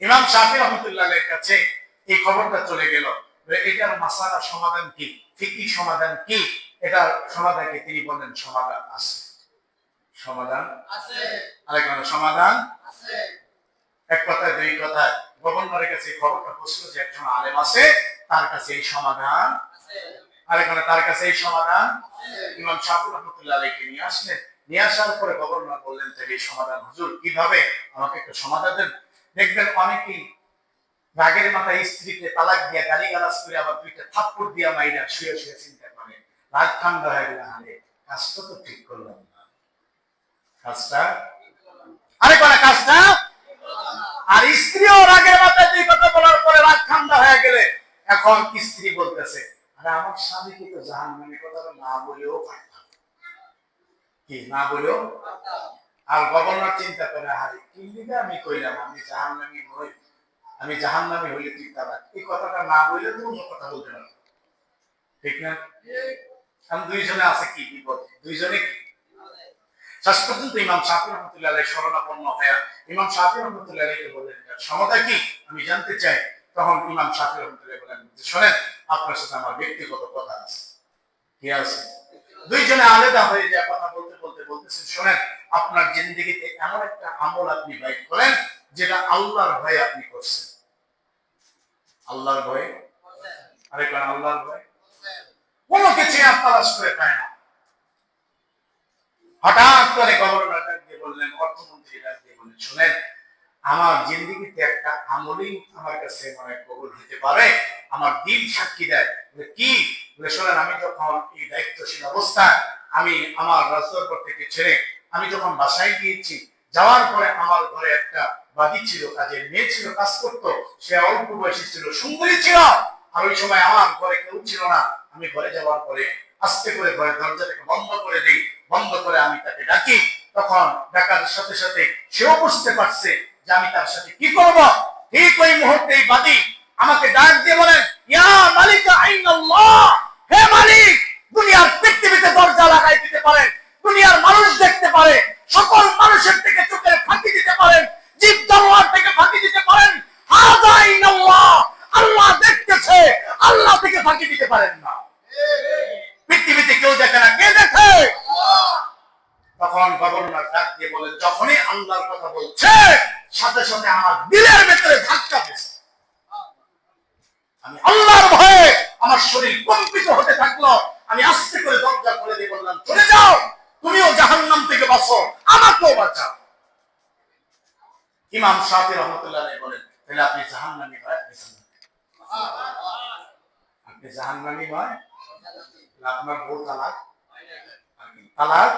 ইমাম শাফি রহমতুল্লাহ আলাইহির কাছে এই খবরটা চলে গেল, এটার মাসালার সমাধান কি, ফিকহি সমাধান কি? এটা সমাধান কি? তিনি বলেন সমাধান আছে। সমাধান আছে। আরে কোন সমাধান আছে? এক কথায় দুই কথায় গভর্নরের কাছে খবরটা পৌঁছলো যে একজন আলেম আছে, তার কাছে এই সমাধান আছে। আর এখানে তার কাছে এই সমাধান আছে। ইমাম শাফি রাহমাতুল্লাহ আলাইহি নিয়ে আসলেন। নিয়ে আসার পরে গভর্নর বললেন যে এই সমাধান হুজুর কিভাবে, আমাকে একটু সমাধান দেন। দেখবেন অনেকেই রাগের মাথায় স্ত্রীকে তালাক দিয়ে গালিগালাজ করে আবার 2টা থাপ্পড় দিয়া মাইরা শুয়ে শুয়ে চিন্তা করে, রাগ ঠান্ডা হয়ে গেল, আরে কাজটা তো ঠিক করলাম না, কাজটা আরে কোন কাজটা। আর স্ত্রীও রাগের মাথায় দুই কথা বলার পরে রাগ ঠান্ডা হয়ে গেলে এখন স্ত্রী বলতেছে, আরে আমার স্বামীকে তো জাহান্নামের কথাটা না বলেও পারতাম। কি না বলেও? আর গভর্নর চিন্তা করে, আরে কি লিগে আমি কইলাম আমি জাহান্নামী নই, আমি জাহান্নামী হইলে তুই তালাক, এই কথাটা না বললে তো অন্য কথা বলতে পারো, ঠিক না? কারণ দুইজনে আছে কি বিপদ, দুইজনে কি শেষ পর্যন্ত ইমাম শাফি রহমতুল্লাহ আলাইহি শরণাপন্ন হয়ে ইমাম শাফি রহমতুল্লাহ আলাইহি বললেন সমতা কি আমি জানতে চাই। তখন ইমাম শাফি রহমতুল্লাহ বলেন শোনেন আপনার সাথে আমার ব্যক্তিগত কথা আছে। কি আছে? দুইজনে আলাদা হয়ে যায় কথা বলতে বলতে বলতেছেন শোনেন আপনার জিন্দেগিতে এমন একটা আমল আপনি বাইর করেন যেটা আল্লাহর ভয়ে আপনি করছেন। আল্লাহর ভয়ে, আরেকবার আল্লাহর ভয়ে কোনো কিছু তালাশ করে পায় না। হঠাৎ করে গভর্নর ডাক দিয়ে বললেন, অর্থমন্ত্রী ডাক দিয়ে বললেন শুনেন আমার জিন্দেগিতে একটা আমলই আমার কাছে মনে কবুল হতে পারে, আমার দিল সাক্ষী দেয়। কি? বলে শোনেন আমি যখন এই দায়িত্বশীল অবস্থায় আমি আমার রাজদরবার থেকে ছেড়ে আমি যখন বাসায় গিয়েছি, যাওয়ার পরে আমার ঘরে একটা বাদী ছিল, কাজের মেয়ে ছিল, কাজ করতো, সে অল্প বয়সী ছিল, সুন্দরী ছিল। আর ওই সময় আমার ঘরে কেউ ছিল না। আমি ঘরে যাওয়ার পরে আস্তে করে ঘরের দরজাটাকে বন্ধ করে দিই, বন্ধ করে আমি তাকে ডাকি। তখন ডাকার সাথে সাথে সেও বুঝতে পারছে যে আমি তার সাথে কি করব। ঠিক ওই মুহূর্তে এই বাদী আমাকে ডাক দিয়ে বলেন ইয়া মালিক আইনাল্লাহ, হে মালিক দুনিয়ার পৃথিবীতে দরজা লাগাই দিতে পারেন, দুনিয়ার মানুষ দেখতে পারে, সকল মানুষের থেকে চোখের ফাঁকি দিতে পারেন, জীব জানোয়ার থেকে ফাঁকি দিতে পারেন, হাযা আইনাল্লাহ, আল্লাহ দেখতেছে, আল্লাহ থেকে ফাঁকি দিতে পারেন না। পৃথিবীতে কেউ দেখে না, কে দেখে? তখন গভর্নর ডাক দিয়ে বলেন যখনই আল্লাহর কথা বলছে সাথে সাথে আমার দিলের ভেতরে ধাক্কা দিয়েছে, আমি আল্লাহর ভয়ে আমার শরীর কম্পিত হতে থাকলো। আমি আস্তে করে দরজা খুলে দিয়ে বললাম চলে যাও, তুমিও জাহান্নাম থেকে বাঁচো, আমাকেও বাঁচাও। ইমাম শাফি রহমতুল্লাহ আলাইহি বলেন তাহলে আপনি জাহান্নামী নয়, আপনি জাহান্নামী নয়, আপনার বউ তালাক তালাক।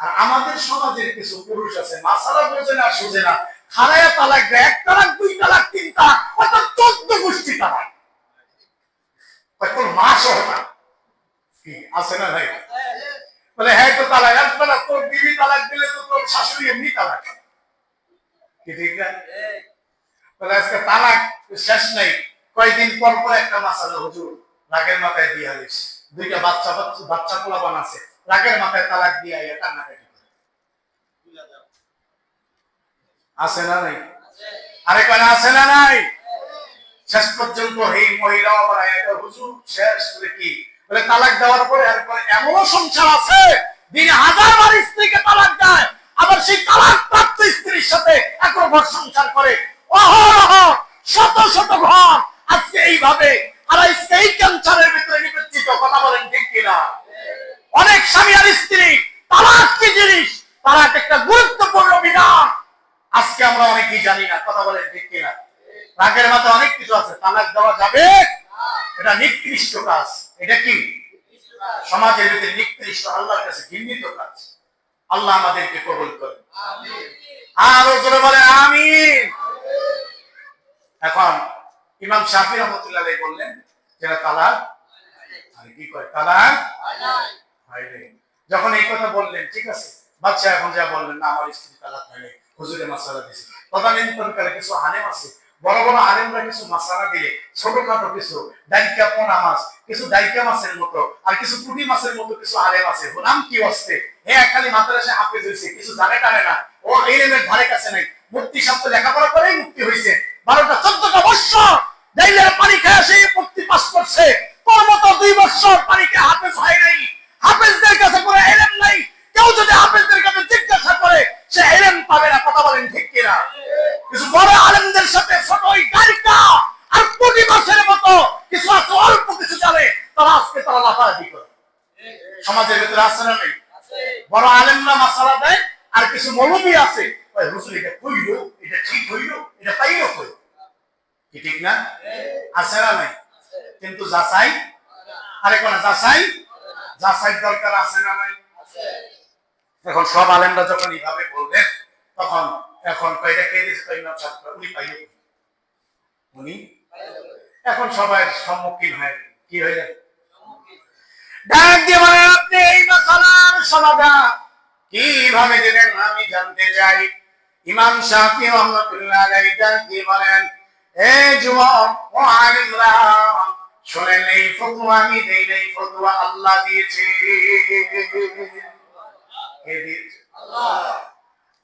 আর আমাদের সমাজের কিছু পুরুষ আছে মাসালা বোঝে না সুঝে না, খালায়া তালাক দেয়, এক তালাক, দুই তালাক, তিন তালাক, অর্থাৎ 14 গোষ্ঠী তালাক, কোন মাস হতা কি আছে না ভাই? বলে হ্যাঁ তো তালাক আসবে না, তোর বিবি তালাক দিলে তো তোর শাশুড়ি এমনি তালাক, কি ঠিক না? বলে আজকে তালাক শেষ নাই, কয়েকদিন পর পর একটা মাসালা হুজুর রাগের মাথায় দিয়ে হারিস, দুইটা বাচ্চা বাচ্চা পোলাপান আছে, রাগের মাথায় তালাক দিয়ে আইয়া কান্নাকাটি করে, আছে না নাই? আরেকবার আছে না নাই? শেষ পর্যন্ত এই মহিলা আবার একটা হুজুর শেষ করে কি বলে তালাক দেওয়ার পরে এরপরে এমনও সংসার আছে দিনে 1000 বার স্ত্রীকে তালাক দেয়, আবার সেই তালাক প্রাপ্ত স্ত্রীর সাথে একর ঘর সংসার করে, অহরহ শত শত ঘর আজকে এইভাবে আর আজকে এই ক্যান্সারের ভিতরে নিপীড়িত। কথা বলেন ঠিক কিনা? অনেক স্বামী আর স্ত্রী তালাক কি জিনিস, তালাক একটা গুরুত্বপূর্ণ বিধান আজকে আমরা অনেকেই জানি না। কথা বলেন ঠিক কিনা? রাগের মাথায় অনেক কিছু আছে, তালাক দেওয়া যাবে, এটা নিকৃষ্ট কাজ। এটা কি সমাজের ভিতরে নিকৃষ্ট, আল্লাহর কাছে ঘৃণিত কাজ। আল্লাহ আমাদেরকে কবুল করেন, আরো জোরে বলে আমিন। এখন ইমাম শাফি রহমতুল্লাহ আলাইহি বললেন যারা তালাক আর কি কয় তালাক হয় নাই। যখন এই কথা বললেন ঠিক আছে, বাচ্চা এখন যা বললেন না আমার স্ত্রী তালাক হয় নাই, হুজুরে মাসালা দিয়েছে। তদানীন্তনকালে কিছু আলেম আছে, বড় বড় আলেমরা কিছু মাসালা দিলে ছোটখাটো কিছু ডাইকা পোনা মাছ, কিছু ডাইকা মাছের মতো আর কিছু পুঁটি মাছের মতো কিছু আলেম আছে, নাম কি আসছে, হে খালি মাদ্রাসা হাফেজ হয়েছে, কিছু জানে টানে না, ও ইলমের ধারে কাছে নাই, মুক্তি শব্দ লেখাপড়া করেই মুক্তি হয়েছে, 12টা 14টা বছর জেলের পানি খেয়ে সেই মুক্তি পাস করছে, তোর মতো 2 বছর পানি খেয়ে হাফেজ হয় নাই। হাফেজদের কাছে কোনো ইলম নাই, কেউ যদি হাফেজদের কাছে জিজ্ঞাসা করে সে ইলম পাবে না। কথা বলেন ঠিক কিনা? কিছু বড় আলেমদের সাথে ছোট ওই গায়িকা আর কোটি মাসের মতো কিছু আছে অল্প কিছু জানে, তারা আজকে তারা লাফালাফি করে। সমাজের ভিতরে আছে না নাই? বড় আলেমরা মাসালা দেয় আর কিছু মৌলবি আছে ওই হুজুর এটা কইলো, এটা ঠিক হইলো, এটা পাইলো কই, কি ঠিক না? আছে না নাই? কিন্তু যাচাই আরেকবার যাচাই যাচাই দরকার আছে না নাই? এখন সব আলেমরা যখন এইভাবে বলবেন তখন এখন কয়টা কে দিয়েছে কয়টা ছাত্র উনি পাইলো, উনি এখন সবাই সম্মুখীন হয়ে কি হয়ে যায়, ডাক দিয়ে বলেন আপনি এই মাসালার সমাধান কিভাবে দিলেন আমি জানতে চাই। ইমাম শাফি রাহমাতুল্লাহ আলাইহি কি বলেন, এ যুবক ও আলিমরা, শুনেন এই ফতোয়া আমি দেই নাই, ফতোয়া আল্লাহ দিয়েছে। কে দিয়েছে?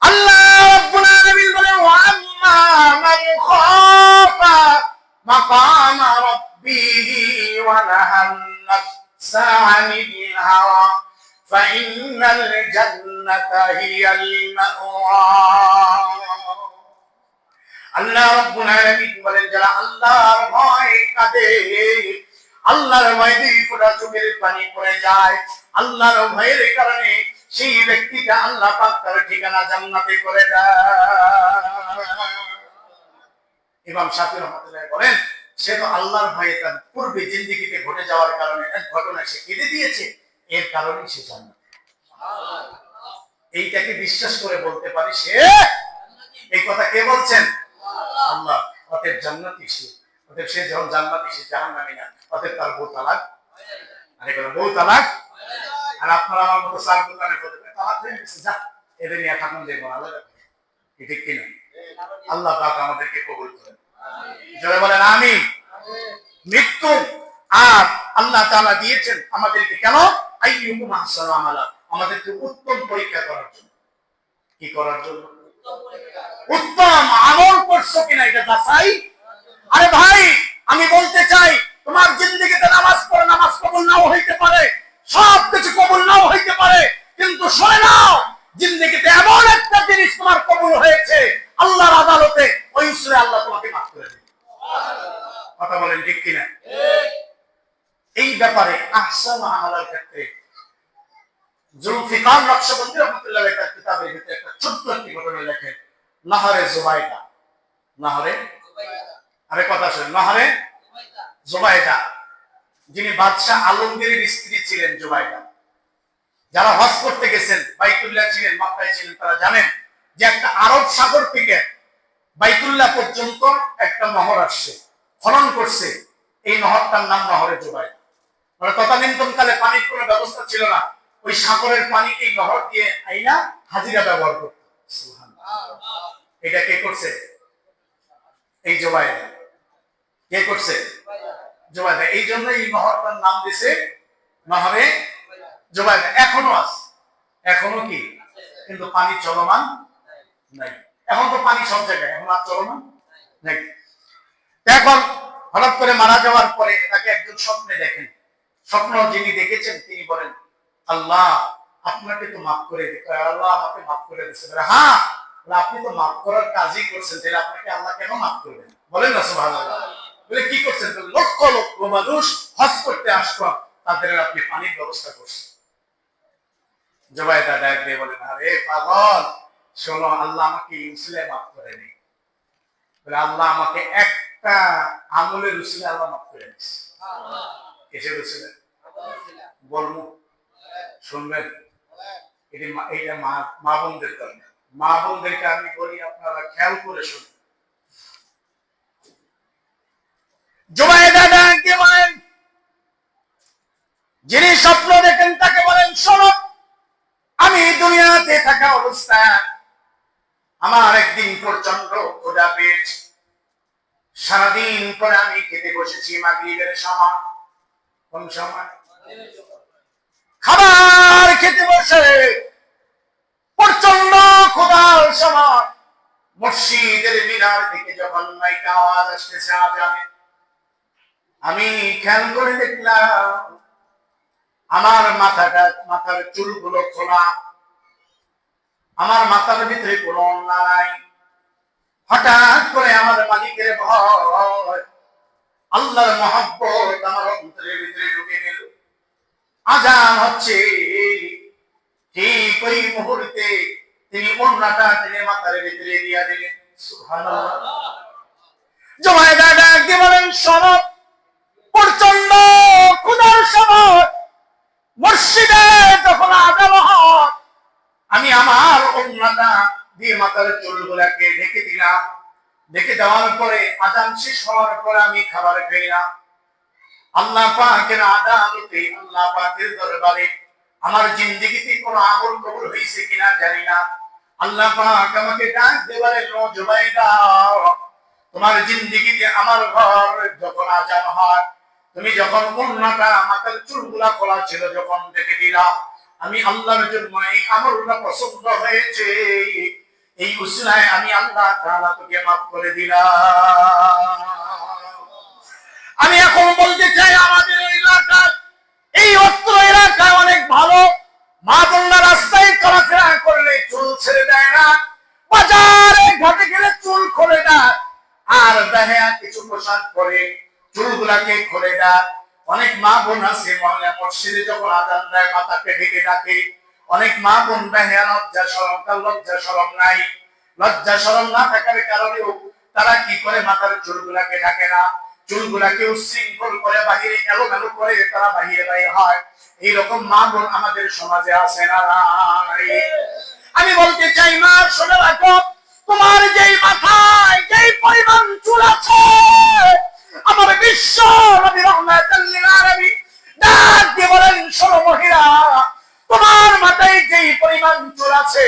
আল্লাহ রাব্বুল আলামিন বলেন, ওয়া আম্মা মান খাফা মাকামা রাব্বিহি ওয়া নাহান নাফসা আনিল হাওয়া ফাইন্নাল জান্নাতা হিয়াল মাওয়া। আল্লাহ রাব্বুল আলামিন বলেন, যারা আল্লাহর ভয় কাঁদে, আল্লাহর ভয় দিয়ে ফোঁটা চোখের পানি পড়ে যায়, আল্লাহর ভয়ের কারণে সেই ব্যক্তিটা আল্লাহ পাক তার ঠিকানা জান্নাতে করে দেয়। ইমাম শাফি রাহমাতুল্লাহ বলেন, সে তো আল্লাহর ভয়ে তার পূর্বে জিন্দেগিতে ঘটে যাওয়ার কারণে এক ঘটনা সে কেঁদে দিয়েছে, এর কারণে সে জান্নাতে। এইটাকে বিশ্বাস করে বলতে পারি সে, এই কথা কে বলছেন? আল্লাহ। অতএব জান্নাতি সে, অতএব সে যখন জান্নাতি সে জাহান্নামী না, অতএব তার বউ তালাক, আরে কোনো বউ তালাক। আর আপনারা আমার মতো চার দোকানে তালাক হয়ে গেছে, যা এদের নিয়ে থাকুন, দেখবো আল্লাহ, ঠিক কিনা? আল্লাহ পাক আমাদেরকে কবুল করেন, জোরে বলেন আমিন। মৃত্যু আর আল্লাহ তাআলা দিয়েছেন আমাদেরকে কেন? আইয়ুকুম আহসানু আমালা, আমাদেরকে উত্তম পরীক্ষা করার জন্য। কি করার জন্য? উত্তম আমল করছো কিনা এটা যাচাই। আরে ভাই, আমি বলতে চাই, তোমার জিন্দেগিতে নামাজ পড়ে নামাজ কবুল নাও হইতে পারে, সব কিছু কবুল নাও হইতে পারে, কিন্তু শুনে নাও, জিন্দেগিতে এমন একটা জিনিস তোমার কবুল হয়েছে, আল্লাহর আদালতে ওই সূরা আল্লাহ তোমাকে মাফ করে দেবে। কথা বলেন ঠিক কিনা? এই ব্যাপারে আহসানু আমালার ক্ষেত্রে জুলফিকার নকশবন্দি রাহমাতুল্লাহ আলাইহি তার কিতাবের ভিতরে একটা ছোট্ট একটি ঘটনা লেখেন, নাহরে জুবাইদা। নাহরে, আরে কথা শুনুন, নাহরে জুবাইদা, যিনি বাদশা আলমগীরের স্ত্রী ছিলেন জুবাইদা। যারা হজ করতে গেছেন, বাইতুল্লাহ ছিলেন, মক্কায় ছিলেন, তারা জানেন যে একটা আরব সাগর থেকে বাইতুল্লাহ পর্যন্ত একটা নহর আসছে, খনন করছে, এই নহরটার নাম নহরে জুবাইদা। মানে তদানীন্তন কালে পানির কোনো ব্যবস্থা ছিল না, ওই সাগরের পানি এই নহর দিয়ে আইনা হাজিরা ব্যবহার করত। এটা কে করছে? এই জুবাইদা। কে করছে? জুবাইদা। এই জন্য এই নহরটার নাম দিয়েছে নহরে জুবাইদা। এখনো আছে, এখনো কি, কিন্তু পানি চলমান নাই। এখন তো পানি সব জায়গায়, এখন আর চলমান নাই। এখন হঠাৎ করে মারা যাওয়ার পরে তাকে একজন স্বপ্নে দেখেন। স্বপ্ন যিনি দেখেছেন তিনি বলেন, আল্লাহ আপনাকে তো মাফ করে দিতে। আল্লাহ আমাকে মাফ করে দিয়েছে। হ্যাঁ, আপনি তো মাফ করার কাজই করছেন, তাহলে আপনাকে আল্লাহ কেন মাফ করবেন? বলেন না সুবহানাল্লাহ। বলে কি করছেন? লক্ষ লক্ষ মানুষ হজ করতে আসতো, তাদের আপনি পানির ব্যবস্থা করছেন। জুবাইদা ডাক দিয়ে বলেন, আরে পাগল, শোনো, আল্লাহ আমাকে উসিলে মাফ করে নেই। বলে আল্লাহ আমাকে একটা আমলের উসিলে আল্লাহ মাফ করে দিয়েছে। এসে বলছিল বলবো, শুনবেন, এইটা মা বোনদের কারণে, মা বোনদেরকে আমি বলি, আপনারা খেয়াল করে শুনুন। জুবাইদা ডাকে বলেন, যিনি স্বপ্ন দেখেন তাকে বলেন, শোনো, আমি দুনিয়াতে থাকা অবস্থায় আমার একদিন প্রচন্ড ক্ষুধা পেয়েছে। সারাদিন পরে আমি খেতে বসেছি মাগরিবের সময়। কোন সময়? খাবার খেতে বসে প্রচন্ড ক্ষুধার সময় মসজিদের মিনার থেকে যখন মাইকে আওয়াজ আসতেছে আজানে, আমি খেয়াল করে দেখলাম আমার মাথার চুলগুলো খোলা, আমার মাথার ভিতরে কোনো ওড়না নাই। হঠাৎ করে আমার মালিকের ভয়, আল্লাহর মহব্বত আমার অন্তরের ভিতরে ঢুকে গেল। আজান হচ্ছে, ঠিক ওই মুহূর্তে তিনি ওড়নাটা টেনে মাথার ভিতরে দিয়ে দিলেন। সুবহানাল্লাহ। জুবাইদা ডাক দিয়ে বলেন, শোনো, প্রচন্ড ক্ষুধার সময় মসজিদে যখন আজান হয়, আমি আমার ওড়নাটা দিয়ে মাথার চুলগুলোকে ঢেকে দিলাম। ঢেকে দেওয়ার পরে আজান শেষ হওয়ার পরে আমি খাবার খাইলাম। আল্লাহ পাকের আদালতে, আল্লাহ পাকের দরবারে আমার জিন্দেগিতে কোনো আমল কবুল হয়েছে কিনা জানি না। আল্লাহ পাক আমাকে ডাক দেবারে জুবাইদা, তোমার জিন্দেগিতে আমার ঘর যখন আজান হয়, তুমি যখন ওন্নাটা মাথার চুলগুলা খোলা ছিল যখন দেখে দিলা, আমি আল্লাহর জন্য এই আমলটা পছন্দ হয়েছে, এই উসিলায় আমি আল্লাহ তাআলা তোকে মাফ করে দিলাম। আমি এখন বলতে চাই আমাদের এলাকায়, এই অত্র এলাকায় অনেক ভালো মা বোনরা রাস্তায় চলাফেরা করলে চুল ছেড়ে দেয় না, বাজারে ঘাটে গেলে চুল খুলে দেয়, আর বেহায়া কিছু পোশাক পরে চুলগুলাকে খুলে দেয়। অনেক মা বোন আছে মহল্লা মসজিদে যখন আজান দেয় মাথাকে ঢেকে ডাকে, অনেক মা বোন বেহায়া লজ্জা শরম নাই, লজ্জা শরম না থাকার কারণেও তারা কি করে মাথার চুলগুলাকে ঢাকে না, চুলগুলাকে উশৃঙ্খল করে বাহিরে এলোমেলো করে তারা বাহিরে বাইরে হয়। এইরকম মা বোন আমাদের সমাজে আছে না নাই? আমি বলতে চাই মা শুনে রাখো, তোমার যেই মাথায় যেই পরিমাণ চুল আছে, আমার বিশ্ব নবী রাহমাতুল লিল আলামিন ডাক দিয়ে বলেন, শোনো মহিলা, তোমার মাথায় যেই পরিমাণ চুল আছে,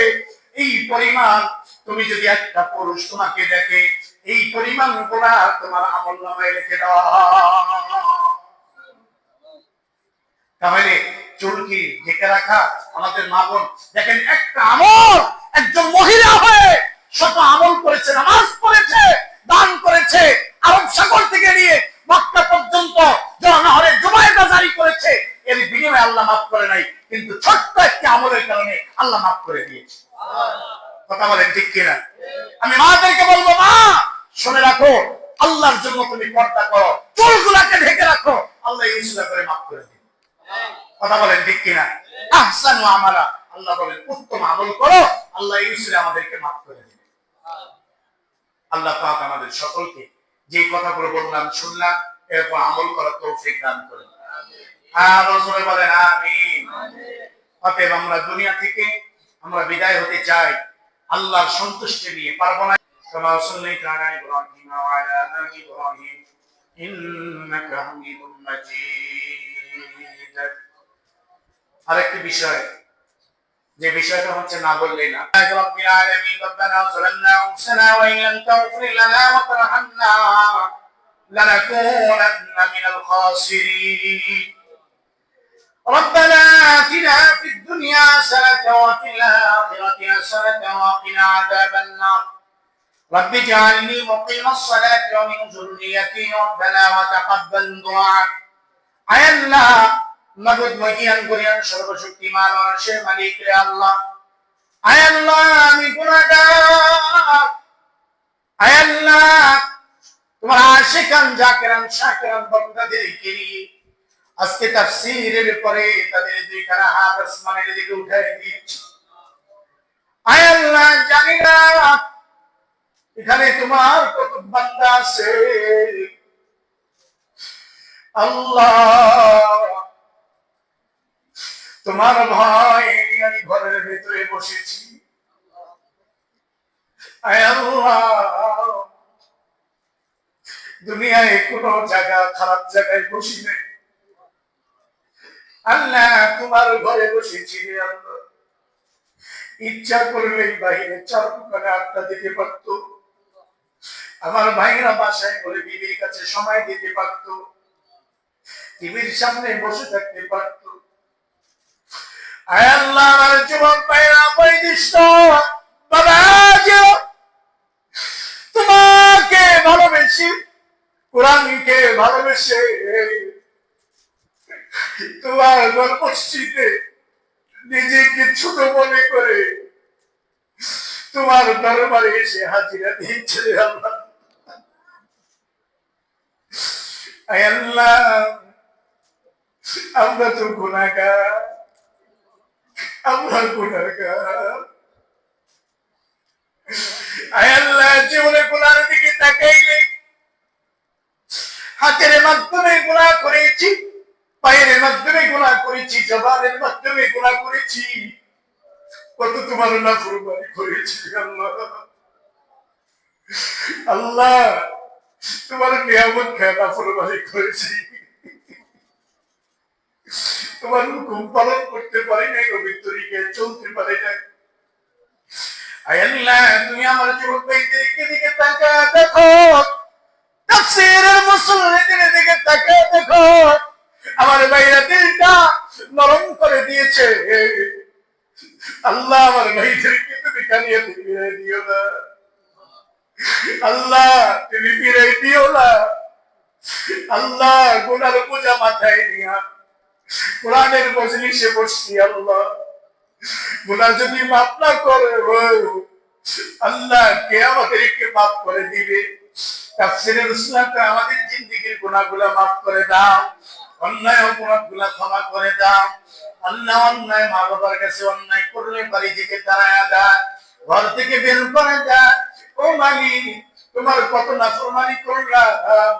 এই পরিমাণ তুমি যদি একটা পুরুষ তোমাকে দেখে, এই পরিমাণ গুণা তোমার আমলনামায় লিখে দেওয়া। তাহলে চুল কি ঢেকে রাখা আমাদের মা বোন দেখেন, একটা আমল, একজন মহিলা হয়ে শত আমল করেছে, নামাজ পড়েছে, দান করেছে, আরব সাগর থেকে নিয়ে মক্কা পর্যন্ত জনহরে জুবাইদা জারি করেছে, এর বিনিময়ে আল্লাহ মাফ করে নাই, কিন্তু ছোট্ট একটি আমলের কারণে আল্লাহ মাফ করে দিয়েছে। কথা বলেন ঠিক কিনা? আমি মাদেরকে বলবো, মা শুনে রাখো, আল্লাহর জন্য তুমি পর্দা করো, চুলগুলাকে ঢেকে রাখো, আল্লাহ ইনশাআল্লাহ করে মাফ করে দিবে। কথা বলেন ঠিক কিনা? আহসানু আমালা, আল্লাহ বলেন উত্তম আমল করো, আল্লাহ ইনশাআল্লাহ আমাদেরকে মাফ করে দিবে। আল্লাহ পাক আমাদের সকলকে যে কথাগুলো বললাম শুনলাম এরপর আমল করার তৌফিক দান করেন। আর রাসূল বলেন আমিন। অতএব আমরা দুনিয়া থেকে আমরা বিদায় হতে চাই আল্লাহর সন্তুষ্টি নিয়ে, পারবো না। كما صليت على إبراهيم وعلى آل إبراهيم إنك حميد مجيد। আরেকটি বিষয়, যে বিষয়টা হচ্ছে না বললেই না। রব্বিল আলামিন রব্বানা যালামনা আনফুসানা ওয়া ইন লাম তাগফির লানা ওয়া তারহামনা লানাকুনান্না মিনাল খাসিরিন। ربنا آتنا في الدنيا حسنة وفي الآخرة حسنة وقنا عذاب النار رب اجعلني مقيم الصلاة ومن ذريتي ربنا وتقبل دعاء। আয় আল্লাহ, মাবুদ মহিয়ান গরিয়ান সর্বশক্তিমান অর্শের মালিক রে আল্লাহ, আয় আল্লাহ আমি গুনাহগার, আয় আল্লাহ তোমার আশিকান জাকিরান শাকিরান বান্দাদেরকে নিয়ে আজকে তাফসীরের পরে তাদের দুইখানা হাত আসমানের দিকে উঠাই দিয়েছি। আয় আল্লাহ জানি না এখানে তোমার কত বান্দা আছে, আল্লাহ তোমার ভয় আমি ঘরের ভিতরে বসেছি। আয় আল্লাহ দুনিয়ায় কোনো জায়গা খারাপ জায়গায় বসি নাই, আল্লাহ তোমার ঘরে বসেছি রে আল্লাহ। ইচ্ছা করলেই বাহিরে চার দোকানে আড্ডা দিতে পারতো, আমার ভাইরা বাসায় বলে বিবির কাছে সময় দিতে পারতো, টিভির সামনে বসে থাকতে পারতো। আয় আল্লাহ আমার যুবক ভাইরা বৈদিষ্ট বাবা, তোমাকে ভালোবেসে, কোরআনকে ভালোবেসে তোমার মসজিদে নিজেকে ছোট মনে করে তোমার দরবারে এসে হাজিরা দিয়েছে আল্লাহ। আল্লাহ আমরা তো গুনাহগার, আমরা গুনাহগার। আল্লাহ জীবনে গুনার দিকে তাকাইলে হাতের মাধ্যমে গুনাহ করেছি, পায়ের মাধ্যমে গুনাহ করেছি, জবানের মাধ্যমে গুনাহ করেছি, কত তোমার নাফরমানি করেছি আল্লাহ। আল্লাহ তোমার নিয়ামত খেয়ে নাফরমানি করেছি, তোমার হুকুম পালন করতে পারি নাই, নবীর তরিকায় চলতে পারি নাই। আয় আল্লাহ তুমি আমার যুবক ভাইদেরকে দিকে তাকায় দেখো, তাফসীরের মুসল্লিদের দিকে তাকায় দেখো, আমার ভাইরা দিলটা নরম করে দিয়েছে। আল্লাহ আমার ভাইদেরকে তুমি কানিয়ে ফিরিয়ে দিও না, আল্লাহ তুমি ফিরাই দিও না। আল্লাহ গুনার বোঝা মাথায় নিয়া কোরআনের মজলিসে বসছি, আল্লাহ গুনাহ যদি মাফ না করে আল্লাহ কে আমাদেরকে মাফ করে দিবে? তাফসীরের উসলাতে আমাদের জিন্দেগীর গুনাহগুলো মাফ করে দাও, অন্যায় অপরাধগুলো ক্ষমা করে দাও। আল্লাহ অন্যায় মা বাবার কাছে অন্যায় করলে বাড়ি থেকে তাড়ায়া দেয়, ঘর থেকে বের করে দেয়। ও মালিক তোমার কত নাফরমানি করলাম,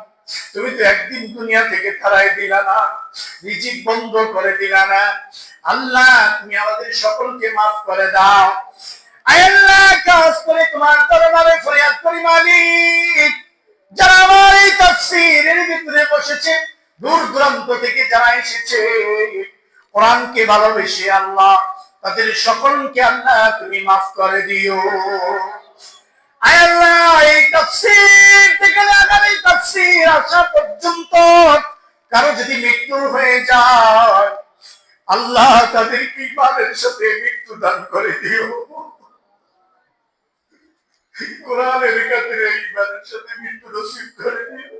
তুমি তো একদিন দুনিয়া থেকে তাড়াই দিলা না, রিজিক বন্ধ করে দিলা না। আল্লাহ তুমি আমাদের সকলকে মাফ করে দাও। আয় আল্লাহ কাজ করে তোমার দরবারে ফরিয়াদ করি মালিক, যারা আমার এই তাফসীরের ভিতরে বসেছে, দূর দূরান্ত থেকে যারা এসেছে কোরআনকে ভালোবেসে আল্লাহ তাদের সকলকে আল্লাহ তুমি মাফ করে দিও। আয় আল্লাহ এই তাফসীর থেকে আগামী তাফসীর আসা পর্যন্ত কারো যদি মৃত্যু হয়ে যায় আল্লাহ তাদেরকে ইমানের সাথে মৃত্যু দান করে দিও। কোরআনের খাতিরে ইমানের সাথে মৃত্যু নসিব করে দিও,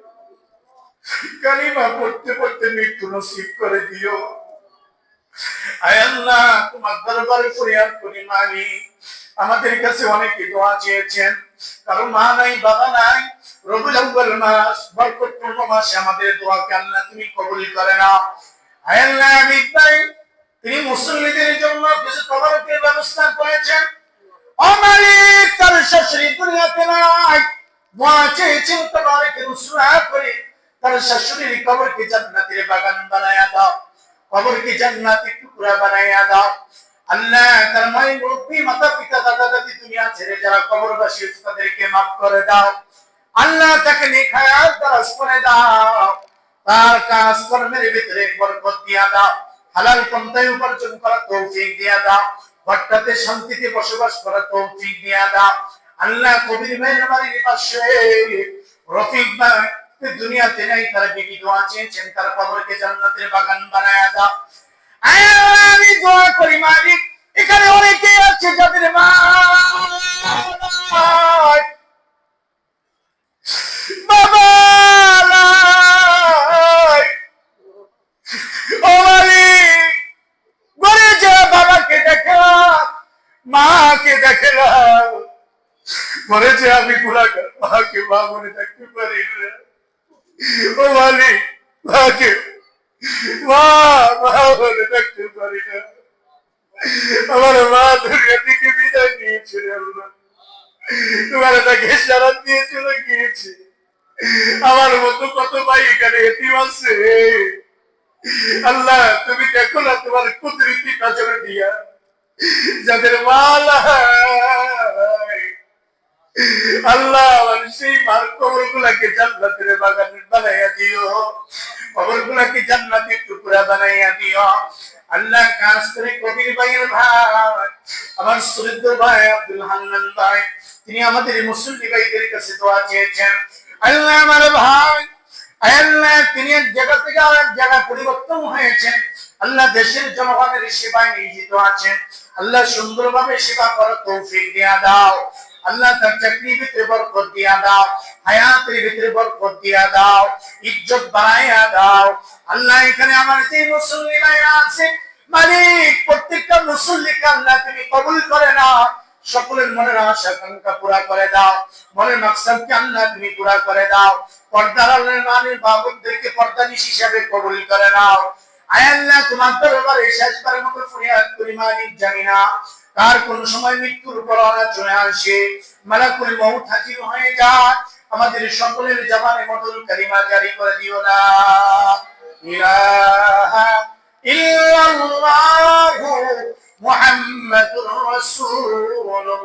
কালিমা পড়তে পড়তে মৃত্যু নসিব করে দিও। আয় আল্লাহ তোমার দরবারে ফরিয়াদ করি মালিক, আমাদের কাছে অনেকে দোয়া চেয়েছেন, কারো মা নাই বাবা নাই, রবিউল আউয়াল মাস বরকতপূর্ণ মাসে আমাদের দোয়াকে আল্লাহ তুমি কবুল করে নাও। আয় আল্লাহ আমিন ভাই তিনি মুসল্লিদের জন্য কিছু খাবারের ব্যবস্থা করেছেন। ও মালিক তার শাশুড়ি দুনিয়াতে নাই, দোয়া চেয়েছেন তোমাকে রুসুলা করে তার শাশুড়ির কবরকে জান্নাতের বাগান বানায়া দাও, কবরকে জান্নাতের টুকরা বানায়া দাও। আল্লাহ তার মায়ের মুরব্বী মাতা পিতা দাদা দাদি দুনিয়া ছেড়ে যারা কবরবাসী হয়েছে তাদেরকে মাফ করে দাও। আল্লাহ তাকে নেক হায়াত দারাজ করে দাও, তার কাজ কর্মের ভিতরে বরকত দিয়া দাও, হালাল পন্থায় উপার্জন করার তৌফিক দিয়া দাও, ঘরটাতে শান্তিতে বসবাস করার তৌফিক দিয়া দাও। আল্লাহ কবির ভাইয়ের বাড়ির পাশে রফিক ভাই দুনিয়াতে নাই, তারা বিবি দোয়া চেয়েছেন, তার কবরকে জান্নাতের বাগান বানায়া দাও। আমি দোয়া করি মালিক এখানে অনেকে আছে যাদের মা বাবা ও মালিক ঘরে যে বাবাকে দেখলাম মাকে দেখলাম, ঘরে যে আমি গুনাহগার মাকে মা বলে থাকতে পারি না। ও মালিক মাকে মা মা বলে থাকতে পারি না, আমার মা দুনিয়া থেকে বিদায় নিয়েছে আল্লাহ, তোমার তাকে সারা দিয়ে চলে গিয়েছে। আমার মতো কত ভাই এখানে এতিম আছে, আল্লাহ তুমি দেখো না তোমার কুদরতি নজর দিয়া যাদের মালা আল্লাহ সেই মার কবরগুলাকে জান্নাতের বাগান বানাইয়া দিও, কবরগুলাকে জান্নাতের টুকরা বানাইয়া দিও। আল্লাহ কাজ করে কবির ভাইয়ের ভাই আমার সুরিদ্দ ভাই আব্দুল হান্নান ভাই তিনি আমাদের মুসলিম ভাইদের কাছে দোয়া চেয়েছেন। আল্লাহ আমার ভাই আল্লাহ তিনি এক জায়গা থেকে আরেক জায়গা পরিবর্তন হয়েছেন, আল্লাহ দেশের জনগণের সেবায় নিয়োজিত আছেন, আল্লাহ সুন্দরভাবে সেবা করার তৌফিক দিয়া দাও। আল্লাহ তার চাকরির ভিতরে বরকত দিয়া দাও, হায়াতের ভিতরে বরকত দিয়া দাও, ইজ্জত বাড়াইয়া দাও। আল্লাহ এখানে আমার যে মুসল্লি ভাইরা আছে মালিক প্রত্যেকটা মুসল্লিকে আল্লাহ তুমি কবুল করে নাও, সকলের মনের আশা আকাঙ্ক্ষা পুরা করে দাও, মনের মাকসাদকে আল্লাহ তুমি পুরা করে দাও। পর্দার আল্লাহর মানের বাবুদেরকে পর্দানিশ হিসাবে কবুল করে নাও। আয় আল্লাহ তোমার দরবারে শেষবারের মতো ফরিয়াদ করি মালিক, জানি না কার কোন সময় মৃত্যুর পরোয়ানা চলে আসে, মালাকুল মউত হাজির হয়ে যায়, আমাদের সকলের জবানে মতুল কালিমা জারি করে দিও না ইলাহা ইল্লাল্লাহু মুহাম্মাদুর রাসূলুল্লাহ।